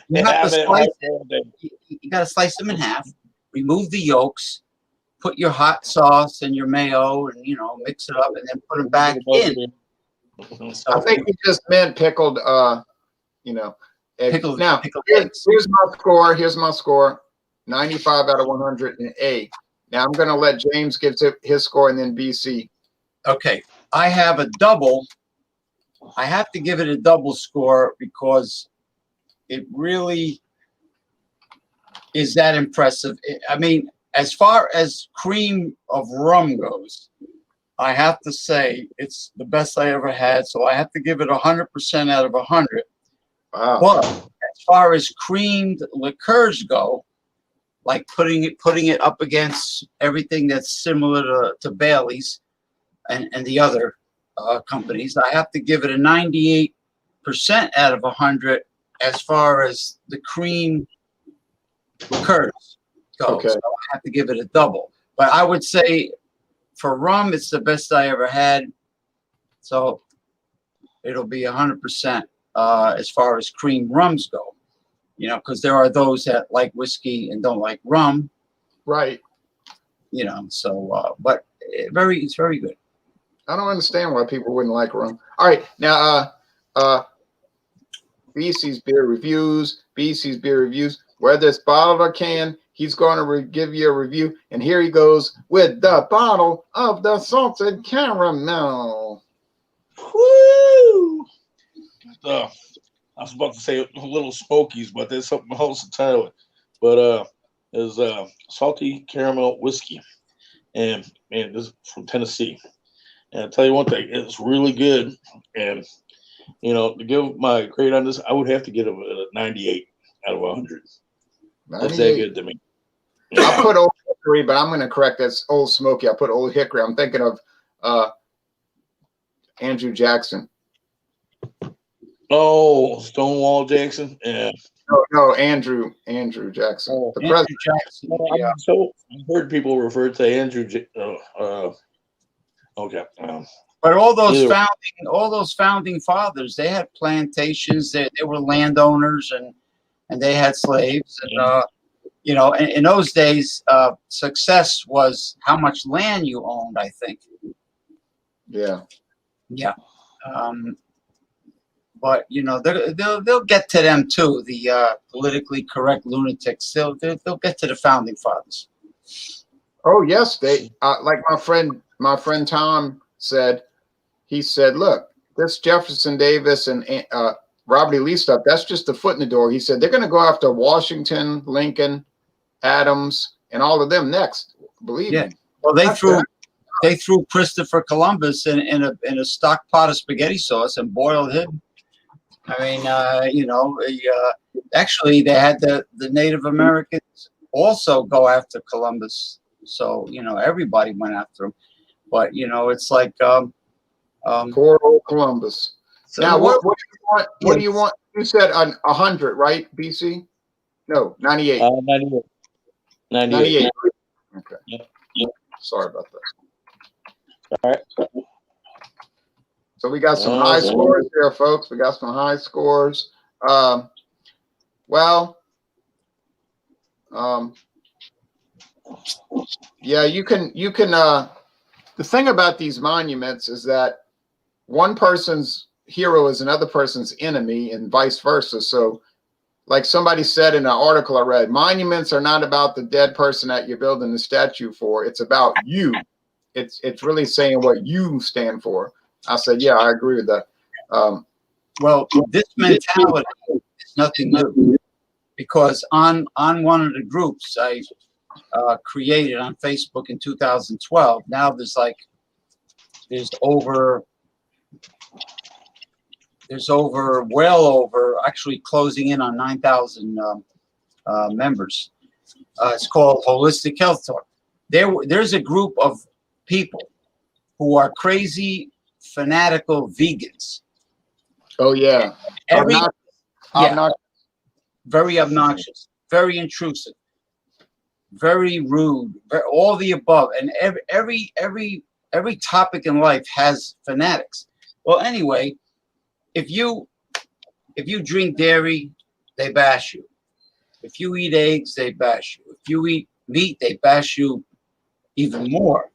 B: you have to slice it.
C: Hard-boiled eggs.
B: You got to slice them in half. Remove the yolks. Put your hot sauce and your mayo, and mix it up, and then put them back in. So
A: I think he just meant pickled. Eggs.
B: Pickled
A: Now,
B: eggs.
A: here's my score. Here's my score. 95 out of 100 in A. Now I'm going to let James give his score and then BC.
B: Okay, I have a double. I have to give it a double score because it really is that impressive. I mean, as far as cream of rum goes, I have to say it's the best I ever had. So I have to give it 100% out of 100.
A: Wow.
B: But as far as creamed liqueurs go, like putting it up against everything that's similar to Bailey's and the other companies, I have to give it a 98% out of 100 as far as the cream liqueurs go.
A: Okay.
B: So I have to give it a double. But I would say for rum, it's the best I ever had. So it'll be 100% as far as cream rums go. Because there are those that like whiskey and don't like rum.
A: Right.
B: So but it's very good.
A: I don't understand why people wouldn't like rum. All right. Now, BC's beer reviews. Whether it's bottled or canned, he's going to give you a review. And here he goes with the bottle of the salted caramel.
C: Woo! I was about to say Little Smokies, but there's something else to title it. But there's salty caramel whiskey, and this is from Tennessee. And I'll tell you one thing, it's really good. And to give my grade on this, I would have to give it a 98 out of 100. That's that good to me.
A: I put Old Hickory, but I'm going to correct that's Old Smoky. I put Old Hickory. I'm thinking of Andrew Jackson.
C: Oh, Stonewall Jackson. Yeah.
A: No, Andrew Jackson.
B: Oh,
A: the
B: Andrew
A: president.
B: Jackson. Yeah.
C: So I've heard people refer to Andrew. Okay.
B: But all those founding fathers, they had plantations. They were landowners, and they had slaves. And in those days, success was how much land you owned, I think.
A: Yeah.
B: Yeah. But they'll get to them too. The politically correct lunatics. They'll get to the founding fathers.
A: Oh yes, they like my friend Tom said. He said, "Look, this Jefferson Davis and Robert E. Lee stuff. That's just the foot in the door." He said they're going to go after Washington, Lincoln, Adams, and all of them next. Believe me.
B: Well, they threw Christopher Columbus in a stock pot of spaghetti sauce and boiled him. I mean, actually, they had the Native Americans also go after Columbus. So, everybody went after him. But, it's like...
A: poor old Columbus.
B: So
A: now, what do you want? What do you want? You said 100, right, BC? No, 98.
C: 98.
A: 98. Okay.
C: Yep.
A: Sorry about that.
C: All right.
A: So we got some high scores there, folks. We got some high scores. Yeah, you can. The thing about these monuments is that one person's hero is another person's enemy, and vice versa. So, like somebody said in an article I read, monuments are not about the dead person that you're building the statue for. It's about you. It's really saying what you stand for. I said, yeah, I agree with that.
B: Well, this mentality is nothing new, because on one of the groups I created on Facebook in 2012, now there's well over, actually closing in on 9,000 members. It's called Holistic Health Talk. There's a group of people who are crazy, fanatical vegans.
A: Oh yeah,
B: Very obnoxious, very intrusive, very rude, all the above, and every topic in life has fanatics. Well, anyway, if you drink dairy, they bash you. If you eat eggs, they bash you. If you eat meat, they bash you even more.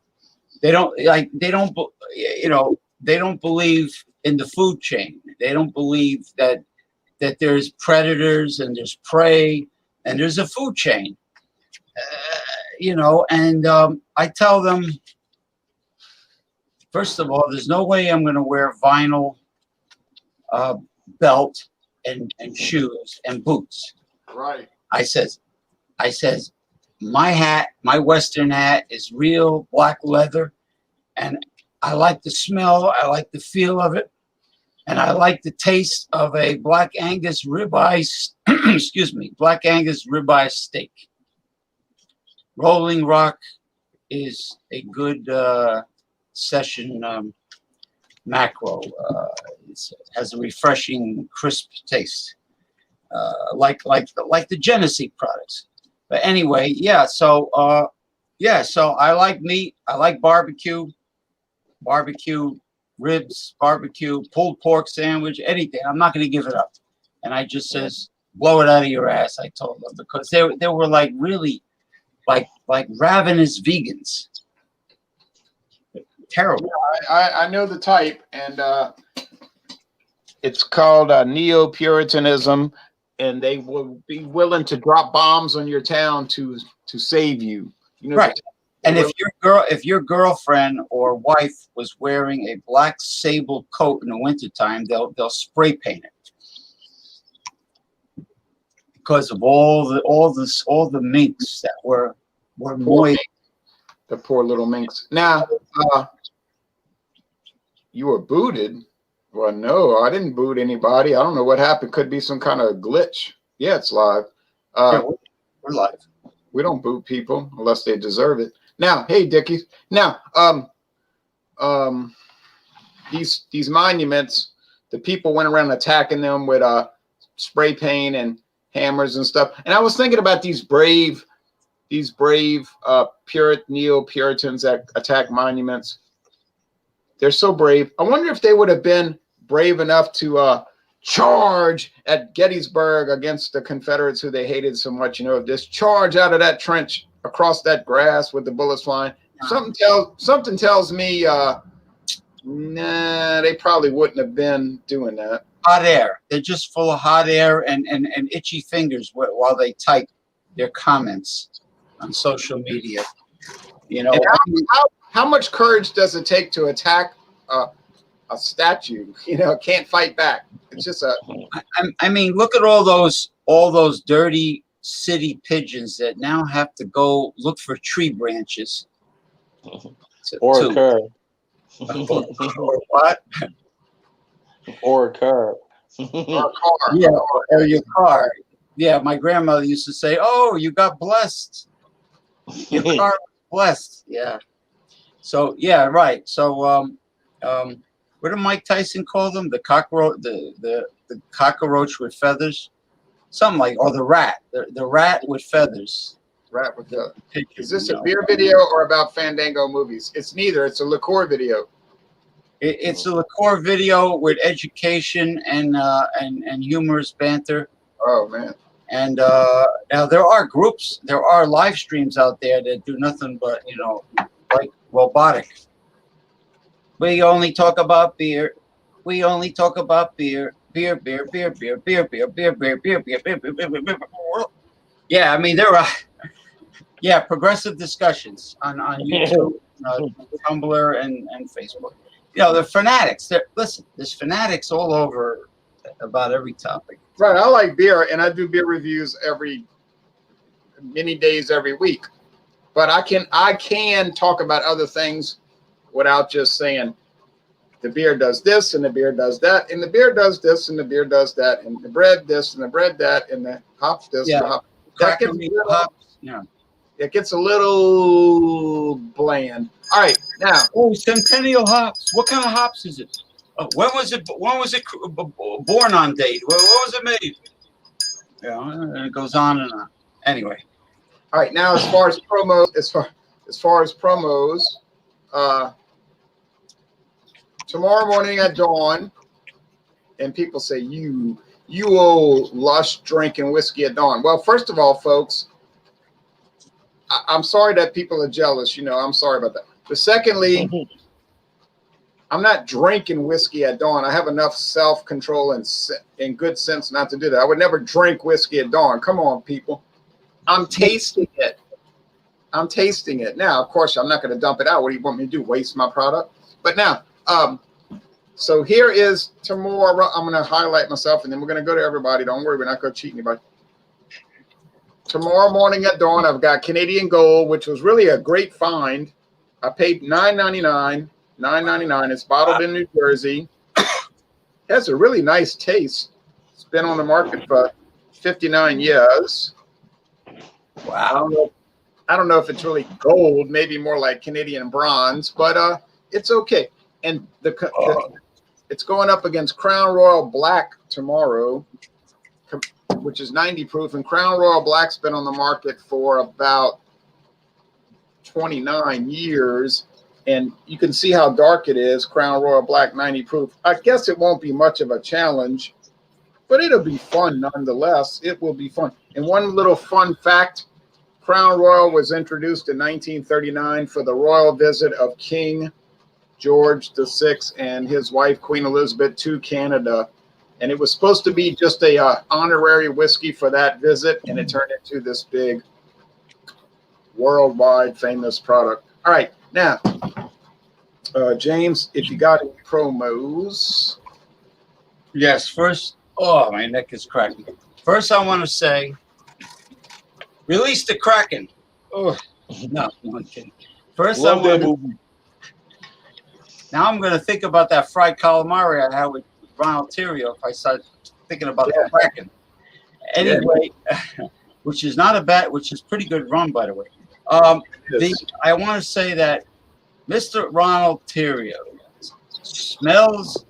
B: They don't believe in the food chain. They don't believe that there's predators and there's prey and there's a food chain. And I tell them, first of all, there's no way I'm going to wear vinyl belt and shoes and boots.
A: Right.
B: I says, my Western hat is real black leather, and I like the smell, I like the feel of it, and I like the taste of a Black Angus ribeye, Black Angus ribeye steak. Rolling Rock is a good session macro. It has a refreshing, crisp taste, like the Genesee products. But anyway, yeah. So so I like meat. I like barbecue ribs, barbecue, pulled pork sandwich, anything. I'm not going to give it up. And I just says, blow it out of your ass. I told them, because they were like really like ravenous vegans. Terrible.
A: I know the type, and it's called neo-Puritanism, and they will be willing to drop bombs on your town to save you.
B: Right. And if your girlfriend or wife was wearing a black sable coat in the wintertime, they'll spray paint it, because of all the minks that were moist.
A: The poor little minks. Now, you were booted. Well, no, I didn't boot anybody. I don't know what happened. Could be some kind of glitch. Yeah, it's live.
B: We're live.
A: We don't boot people unless they deserve it. Now, hey, Dickie. Now, these monuments, the people went around attacking them with spray paint and hammers and stuff. And I was thinking about these brave neo-Puritans that attack monuments. They're so brave. I wonder if they would have been brave enough to charge at Gettysburg against the Confederates who they hated so much. Just charge out of that trench across that grass with the bullets flying. Something tells me, nah, they probably wouldn't have been doing that.
B: Hot air. They're just full of hot air and itchy fingers while they type their comments on social media.
A: How much courage does it take to attack a statue? Can't fight back. It's just
B: I mean, look at all those dirty city pigeons that now have to go look for tree branches.
C: Or a car.
B: Or what?
C: Or a car.
A: or a car.
B: Yeah, or your car. Yeah, my grandmother used to say, "Oh, you got blessed. Your car was blessed." Yeah. So yeah, right. So what did Mike Tyson call them? The cockroach, the cockroach with feathers, something like, or the rat, the rat with feathers.
A: Rat with the. Is this a beer video or about Fandango movies? It's neither. It's a liqueur video.
B: It's a liqueur video with education and humorous banter.
A: Oh man.
B: And now there are groups, there are live streams out there that do nothing but like robotic. We only talk about beer. We only talk about beer. Beer, beer, beer, beer, beer, beer, beer, beer, beer, beer, beer, beer, beer, beer, beer. Yeah, I mean there are progressive discussions on YouTube, Tumblr, and Facebook. you know, the fanatics. Listen, there's fanatics all over about every topic.
A: Right. I like beer, and I do beer reviews many days every week. But I can talk about other things without just saying the beer does this and the beer does that and the beer does this and the beer does that and the bread this and the bread that and the hops this and the hop. It gets a little bland. All right, now.
B: Oh, Centennial hops. What kind of hops is it? When was it born on date? When was it made? Yeah, and it goes on and on. Anyway.
A: All right, now as far as promos, tomorrow morning at dawn, and people say you old lush drinking whiskey at dawn. Well, first of all, folks, I'm sorry that people are jealous. You know, I'm sorry about that. But secondly, I'm not drinking whiskey at dawn. I have enough self-control and good sense not to do that. I would never drink whiskey at dawn. Come on, people. I'm tasting it. I'm tasting it. Now, of course, I'm not going to dump it out. What do you want me to do? Waste my product? But now, so here is tomorrow. I'm going to highlight myself, and then we're going to go to everybody. Don't worry, we're not going to cheat anybody. Tomorrow morning at dawn, I've got Canadian Gold, which was really a great find. I paid $9.99. $9.99. It's bottled in New Jersey. It has a really nice taste. It's been on the market for 59 years. Wow. I don't know if it's really gold, maybe more like Canadian bronze, but it's okay. And it's going up against Crown Royal Black tomorrow, which is 90 proof. And Crown Royal Black's been on the market for about 29 years. And you can see how dark it is, Crown Royal Black 90 proof. I guess it won't be much of a challenge, but it'll be fun nonetheless. It will be fun. And one little fun fact, Crown Royal was introduced in 1939 for the royal visit of King George VI and his wife, Queen Elizabeth, to Canada. And it was supposed to be just a honorary whiskey for that visit, and it turned into this big worldwide famous product. All right, now, James, if you got any promos.
B: Yes, first, oh, my neck is cracking. First, I want to say, release the Kraken. Oh, no, I'm kidding. First, now I'm going to think about that fried calamari I had with Ronald Theriot if I start thinking about the Kraken. Anyway, which is pretty good rum, by the way. I want to say that Mr. Ronald Theriot smells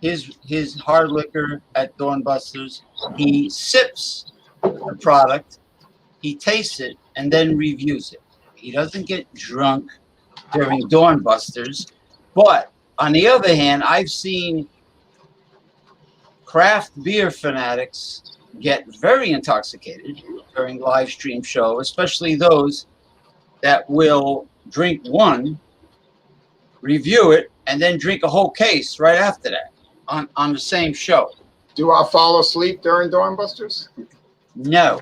B: his hard liquor at Dawnbusters. He sips the product, he tastes it, and then reviews it. He doesn't get drunk during Dawnbusters. But on the other hand, I've seen craft beer fanatics get very intoxicated during live stream show, especially those that will drink one, review it, and then drink a whole case right after that on the same show.
A: Do I fall asleep during Dawnbusters?
B: No,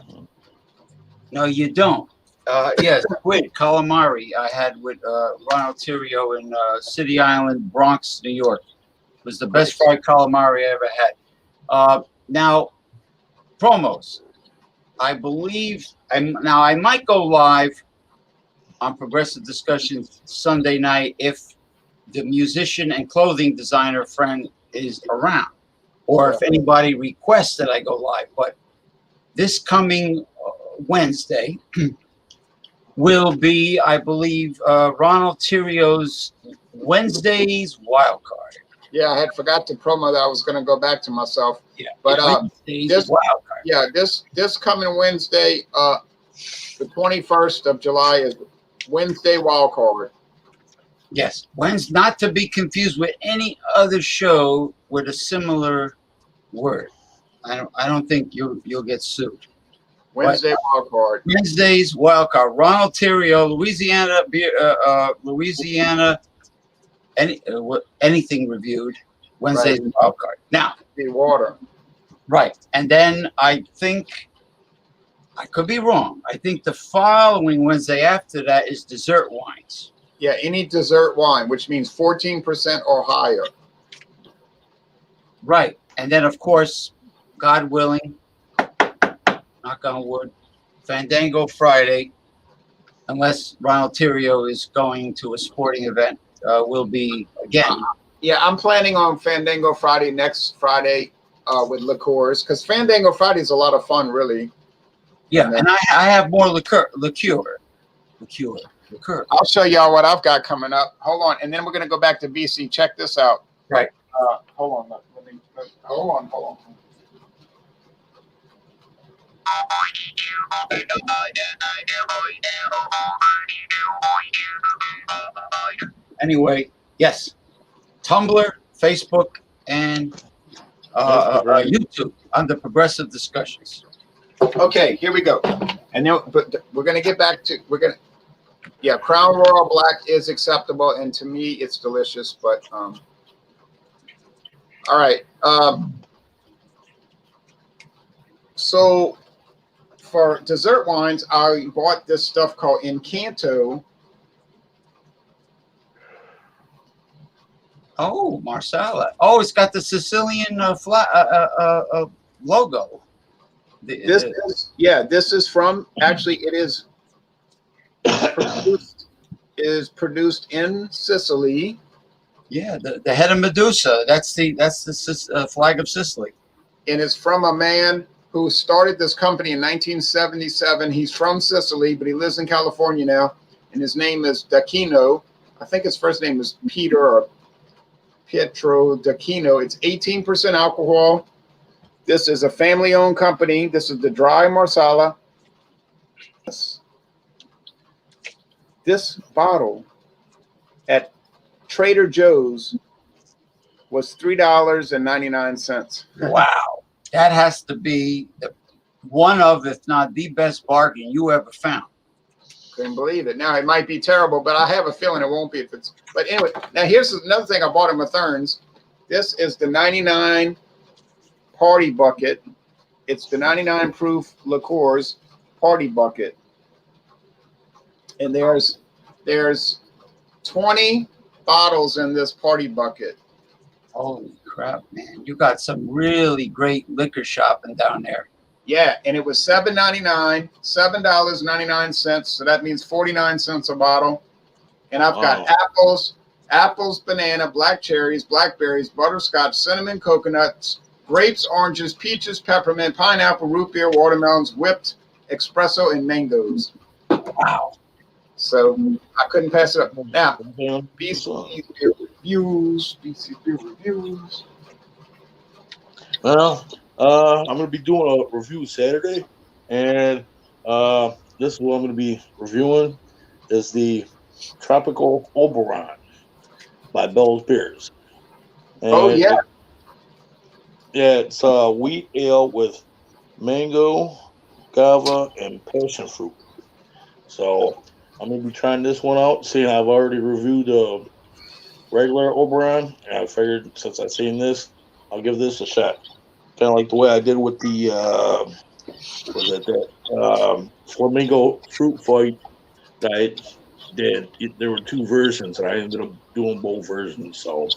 B: you don't. Yes, squid calamari I had with Ronald Theriot in City Island, Bronx, New York. It was the best fried calamari I ever had. Now, promos. I believe, now I might go live on Progressive Discussions Sunday night if the musician and clothing designer friend is around, or if anybody requests that I go live. But this coming Wednesday will be, I believe, Ronald Theriot's Wednesday's wild card.
A: Yeah, I had forgot to promo that. I was going to go back to myself.
B: Yeah,
A: but
B: this wild card.
A: Yeah, this coming Wednesday, the 21st of July is Wednesday wild card.
B: Yes, Wednesday, not to be confused with any other show with a similar word. I don't think you'll get sued.
A: Wednesday wild card.
B: Wednesday's wild card. Ronald Theriot, Louisiana. Anything reviewed. Wednesday's wild card. Now,
A: water.
B: Right, and then I think I could be wrong. I think the following Wednesday after that is dessert wines.
A: Yeah, any dessert wine, which means 14% or higher.
B: Right. And then, of course, God willing, knock on wood, Fandango Friday, unless Ronald Tirio is going to a sporting event, will be again.
A: Yeah, I'm planning on Fandango Friday next Friday with liqueurs, because Fandango Friday is a lot of fun, really.
B: Yeah, and I have more liqueur.
A: I'll show y'all what I've got coming up. Hold on, and then we're gonna go back to BC. Check this out.
B: Right.
A: Hold on. Hold on.
B: Anyway, yes, Tumblr, Facebook, and YouTube under Progressive Discussions.
A: Okay, here we go. And then, but we're gonna get back to Crown Royal Black is acceptable, and to me, it's delicious. But all right. So for dessert wines, I bought this stuff called Encanto.
B: Oh, Marsala. Oh, it's got the Sicilian logo.
A: This is from, actually it is produced in Sicily.
B: Yeah, the head of Medusa. That's the flag of Sicily.
A: And it's from a man who started this company in 1977. He's from Sicily, but he lives in California now. And his name is D'Acchino. I think his first name is Peter or Pietro D'Acchino. It's 18% alcohol. This is a family-owned company. This is the dry Marsala. This bottle at Trader Joe's was $3.99.
B: Wow. That has to be one of, if not the best bargain you ever found.
A: Couldn't believe it. Now, it might be terrible, but I have a feeling it won't be if it's. But anyway, now here's another thing I bought at Mathern's. This is the 99 Party Bucket. It's the 99 proof liqueurs Party Bucket. And there's 20 bottles in this Party Bucket.
B: Holy crap, man. You got some really great liquor shopping down there.
A: Yeah, and it was $7.99, $7.99. So that means 49 cents a bottle. And I've got apples, banana, black cherries, blackberries, butterscotch, cinnamon, coconuts, grapes, oranges, peaches, peppermint, pineapple, root beer, watermelons, whipped, espresso, and mangoes.
B: Wow.
A: So I couldn't pass it up. Now, BC beer reviews.
C: Well, I'm going to be doing a review Saturday, and this is what I'm going to be reviewing is the Tropical Oberon by Bell's Beers. And it's wheat ale with mango, guava, and passion fruit. So I'm going to be trying this one out, seeing I've already reviewed the regular Oberon, and I figured since I've seen this, I'll give this a shot. Kind of like the way I did with the flamingo fruit fight that I did. There were two versions, and I ended up doing both versions. So,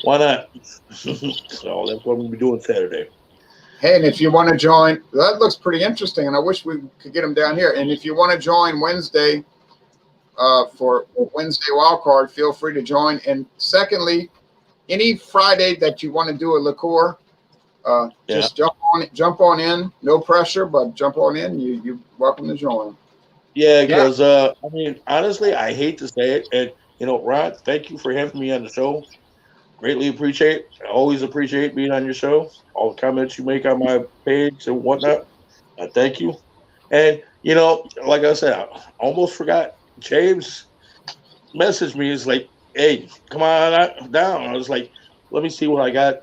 C: why not? So that's what I'm going to be doing Saturday.
A: Hey, and if you want to join, that looks pretty interesting, and I wish we could get them down here. And if you want to join Wednesday for Wednesday Wildcard, feel free to join. And secondly, any Friday that you want to do a liqueur, just jump on in. No pressure, but jump on in. You're welcome to join.
C: Yeah, because I mean, honestly, I hate to say it, and Rod, thank you for having me on the show. Greatly appreciate. I always appreciate being on your show. All the comments you make on my page and whatnot. Thank you. And like I said, I almost forgot. James messaged me. It's like, hey, come on down. I was like, let me see what I got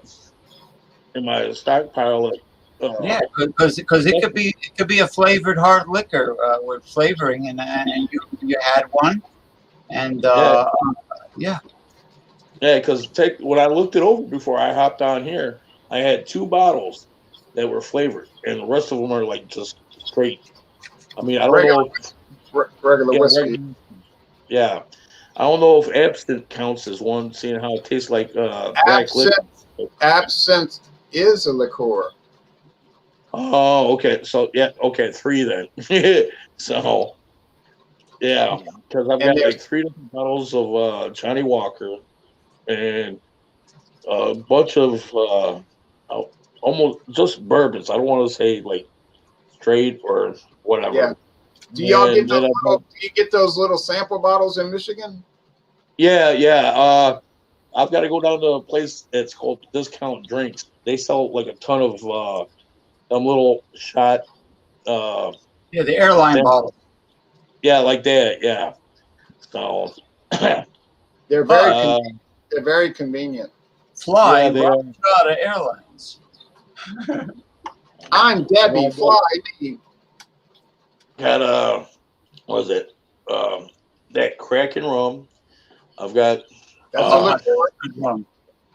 C: in my stockpile.
B: Because it could be a flavored hard liquor with flavoring, and you had one, and
C: because when I looked it over before I hopped on here, I had 2 bottles that were flavored, and the rest of them are like just straight. I mean, I don't know.
A: regular
C: Yeah,
A: whiskey.
C: yeah. I don't know if absinthe counts as one, seeing how it tastes like black liquor.
A: Absinthe is a liqueur.
C: Oh, okay. So yeah, okay, three then. So yeah, because I've
A: And
C: got
A: there's
C: like three different bottles of Johnny Walker and a bunch of almost just bourbons. I don't want to say like straight or
A: yeah.
C: whatever.
A: Do y'all get
C: And
A: those
C: then I've got,
A: little? Do you get those little sample bottles in Michigan?
C: yeah, yeah. I've got to go down to a place that's called Discount Drinks. They sell like a ton of them little shot. Uh,
B: Yeah, the airline
C: sam-
B: bottle.
C: yeah, like that. Yeah. So,
A: They're very
B: But
C: uh,
A: they're very convenient.
C: yeah,
B: fly
C: they
B: right out of airlines.
A: I'm Debbie.
C: well,
A: Fly me.
C: got what is it? That Kraken rum. I've got
A: That's a
B: Oh,
C: uh,
B: that's
A: liqueur
B: a good rum.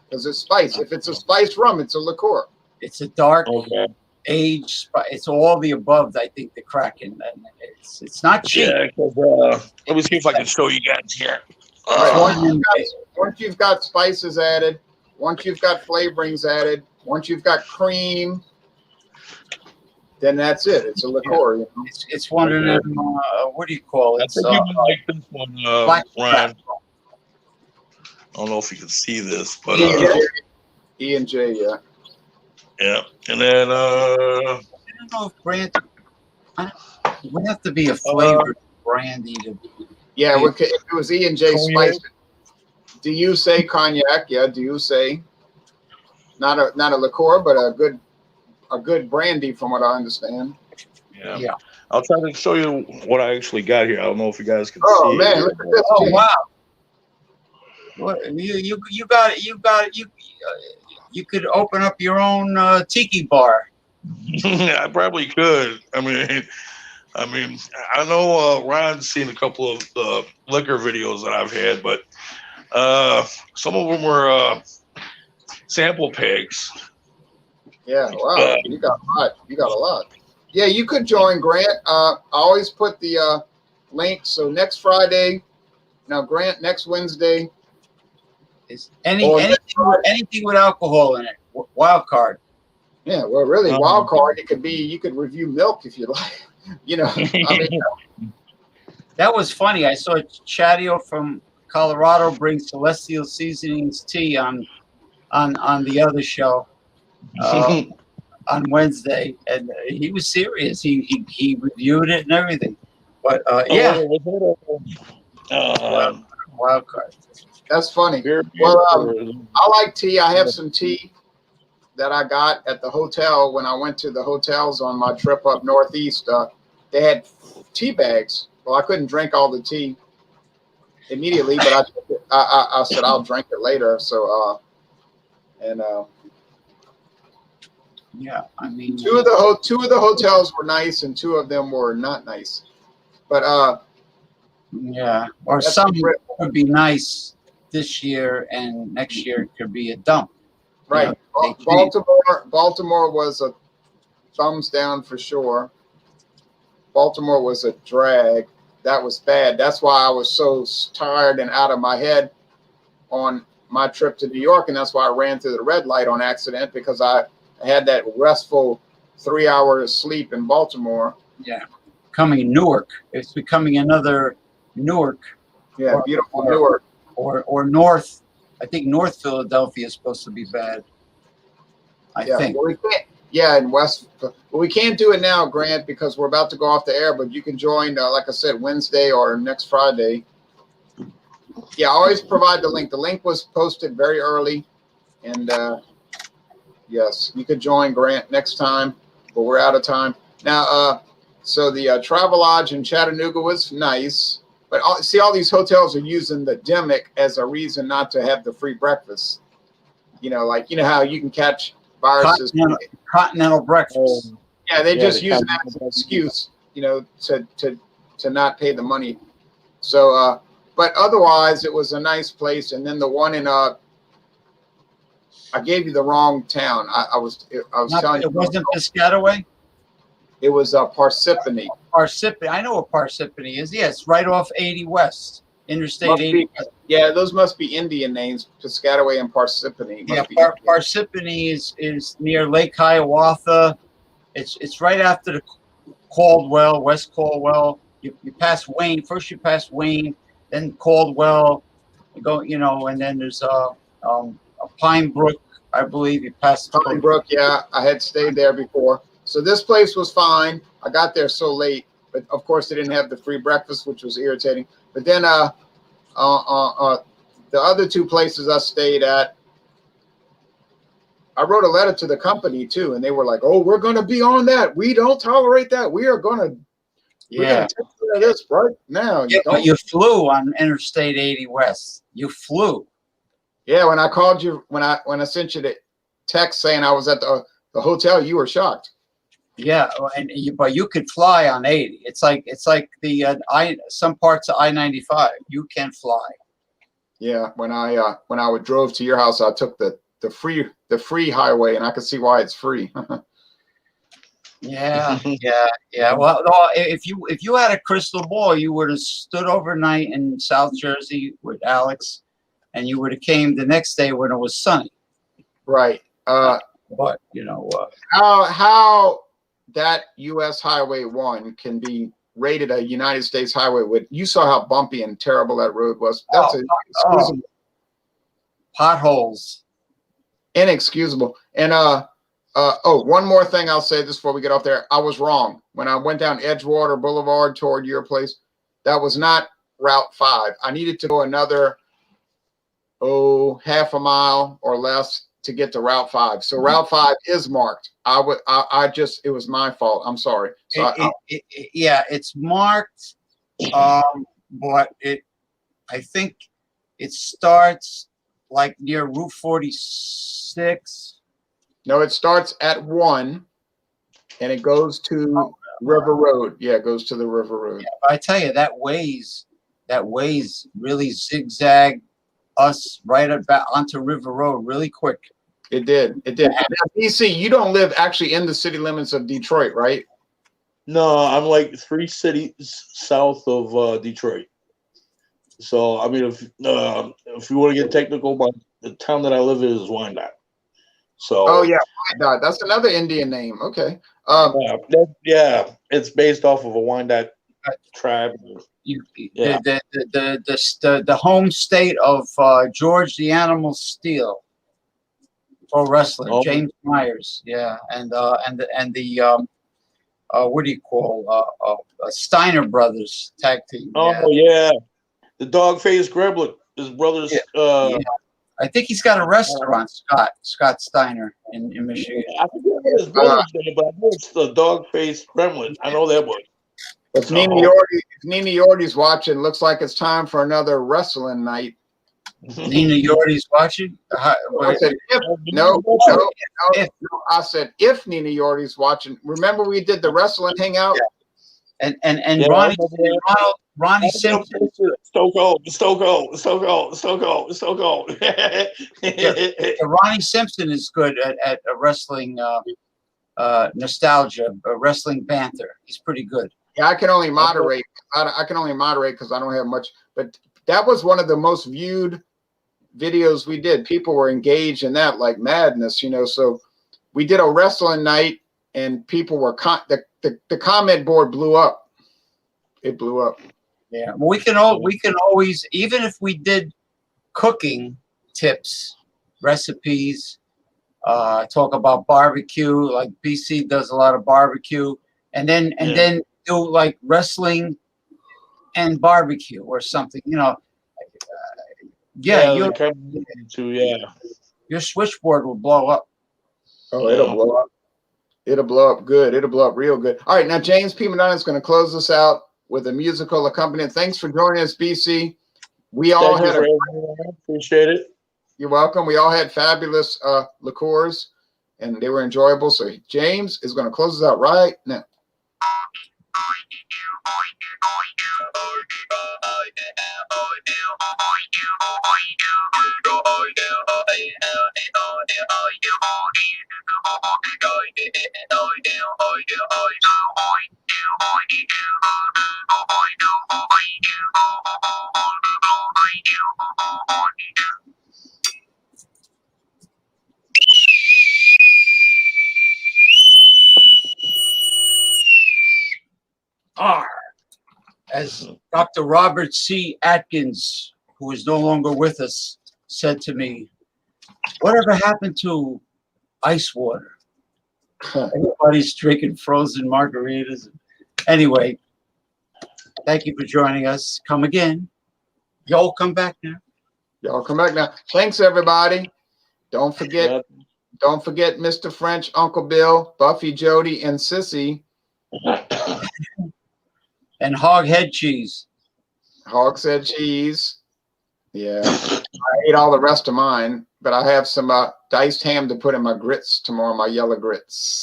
A: because it's spice. If it's a spice rum, it's a liqueur.
B: It's a dark
C: okay,
B: aged. It's all the above. I think the Kraken. And it's not cheap.
C: yeah. 'Cause, let me see if I can show you guys here.
B: It's
A: Right.
B: one.
A: Once you've got spices added, once you've got flavorings added, once you've got cream, then that's it. It's a liqueur. You know?
B: It's one of
C: Okay.
B: them. What do you call it?
C: I think you might like this one,
B: Black
C: Ryan. I don't know if you can see this, but
A: E&J, yeah.
C: yeah. And then
B: I don't know if brandy. It would have to be a flavored brandy to.
A: Yeah, if it was E&J
C: Cognac.
A: spice, do you say cognac? Yeah, do you say not a liqueur, but a good brandy from what I understand.
C: Yeah.
B: Yeah.
C: I'll try to show you what I actually got here. I don't know if you guys can
A: Oh
C: see
A: man,
C: it.
A: look at this.
B: Oh
A: Jay.
B: wow! What you got it? You could open up your own tiki bar.
C: I probably could. I mean, I know Ryan's seen a couple of liquor videos that I've had, but some of them were sample packs.
A: Yeah, wow, you got a lot. You got a lot. Yeah, you could join Grant. I always put the link. So next Friday, now Grant, next Wednesday.
B: Is
A: Or
B: anything with alcohol in it? Wild card.
A: Yeah, well, really, wild card. It could be you could review milk if you like. You know, I mean,
B: That was funny. I saw Chatio from Colorado bring Celestial Seasonings tea on the other show on Wednesday, and he was serious. He reviewed it and everything. But yeah, wild card.
A: that's funny. Well, I like tea. I have some tea that I got at the hotel when I went to the hotels on my trip up northeast. They had tea bags. Well, I couldn't drink all the tea immediately, but I said I'll drink it later. So
B: Yeah, I mean,
A: two of the hotels were nice, and two of them were not nice. But
B: yeah, or
A: that's
B: some
A: great.
B: could be nice this year, and next year it could be a dump.
A: Right.
B: You know,
A: Baltimore was a thumbs down for sure. Baltimore was a drag. That was bad. That's why I was so tired and out of my head on my trip to New York, and that's why I ran through the red light on accident, because I had that restful 3 hours sleep in Baltimore.
B: Yeah, coming Newark. It's becoming another Newark.
A: Yeah, beautiful Newark.
B: Or North. I think North Philadelphia is supposed to be bad. I think.
A: Well, we can't. Yeah, in West. But we can't do it now, Grant, because we're about to go off the air. But you can join, like I said, Wednesday or next Friday. Yeah, always provide the link. The link was posted very early, and yes, you could join Grant next time. But we're out of time now. So the Travelodge in Chattanooga was nice, but see, all these hotels are using the demic as a reason not to have the free breakfast. You know, like how you can catch viruses.
B: Continental breakfast.
A: Yeah, they just use that as an excuse, to not pay the money. So, but otherwise, it was a nice place. And then the one in I gave you the wrong town. I was telling you.
B: It wasn't Piscataway?
A: It was Parsippany.
B: Parsippany. I know what Parsippany is. Yeah, it's right off 80 West, Interstate
A: Must
B: 80
A: be,
B: West.
A: yeah, those must be Indian names. Piscataway and Parsippany
B: Yeah,
A: must be Indian.
B: Parsippany is near Lake Hiawatha. It's right after the Caldwell, West Caldwell. You pass Wayne. First you pass Wayne, then Caldwell. You go, and then there's a Pine Brook, I believe. You pass
A: Pine Brook, yeah, I had stayed there before. So this place was fine. I got there so late, but of course they didn't have the free breakfast, which was irritating. But then the other two places I stayed at, I wrote a letter to the company too, and they were like, "Oh, we're going to be on that. We don't tolerate that. We're going to take care of this right now."
B: Yeah, but you flew on Interstate 80 West. You flew.
A: Yeah, when I called you, when I sent you the text saying I was at the hotel, you were shocked.
B: Yeah, but you could fly on 80. It's like the some parts of I-95 you can fly.
A: Yeah, when I drove to your house, I took the free highway, and I could see why it's free.
B: Yeah. Well, if you had a crystal ball, you would have stood overnight in South Jersey with Alex, and you would have came the next day when it was sunny.
A: Right.
B: But
A: how that U.S. Highway 1 can be rated a United States highway, with you saw how bumpy and terrible that road was. That's inexcusable.
B: Potholes.
A: Inexcusable. And one more thing I'll say this before we get off there. I was wrong. When I went down Edgewater Boulevard toward your place, that was not Route 5. I needed to go another half a mile or less to get to Route 5. So Route 5 is marked. It was my fault. I'm sorry. So
B: it's marked, but I think it starts like near Route 46.
A: No, it starts at 1 and it goes to River Road. Yeah, it goes to the River Road.
B: Yeah, I tell you, that ways really zigzag us right about onto River Road really quick.
A: It did. It did. Now, DC, you don't live actually in the city limits of Detroit, right?
C: No, I'm like 3 cities south of Detroit. So I mean, if you want to get technical, the town that I live in is Wyandotte. So
A: Wyandotte. That's another Indian name. Okay.
C: Yeah, it's based off of a Wyandotte tribe.
B: The home state of George the Animal Steele, pro wrestler James Myers. Yeah, and the what do you call Steiner Brothers tag team.
C: Yeah. The dog-faced Gremlin, his brother's.
B: I think he's got a restaurant, Scott Steiner in Michigan.
C: I forget what his brother's name, but I know it's the dog-faced Gremlin. I know that one.
A: If Nina Yordy's watching, looks like it's time for another wrestling night.
B: Nina Yordy's watching?
A: I said if Nina Yordy's watching. Remember we did the wrestling hangout?
B: Yeah. And Ronnie Simpson.
C: So cold.
B: Ronnie Simpson is good at a wrestling nostalgia, wrestling banter. He's pretty good.
A: Yeah, I can only moderate. I can only moderate because I don't have much. But that was one of the most viewed videos we did. People were engaged in that like madness, So we did a wrestling night, and people were the comment board blew up. It blew up.
B: Yeah, we can always, even if we did cooking tips, recipes, talk about barbecue. Like BC does a lot of barbecue, and then do like wrestling and barbecue or something. Your switchboard will blow up.
A: Oh, it'll blow up. It'll blow up good. It'll blow up real good. All right, now James P. Madonna is going to close us out with a musical accompaniment. Thanks for joining us, BC.
C: Appreciate it.
A: You're welcome. We all had fabulous liqueurs, and they were enjoyable. So James is going to close us out right now.
B: R. As Dr. Robert C. Atkins, who is no longer with us, said to me, whatever happened to ice water? Everybody's drinking frozen margaritas. Anyway, thank you for joining us. Come again. Y'all come back now.
A: Y'all come back now. Thanks, everybody. Don't forget Mr. French, Uncle Bill, Buffy, Jody, and Sissy.
B: And hog head cheese.
A: Hog said cheese. Yeah. I ate all the rest of mine, but I have some diced ham to put in my grits tomorrow, my yellow grits.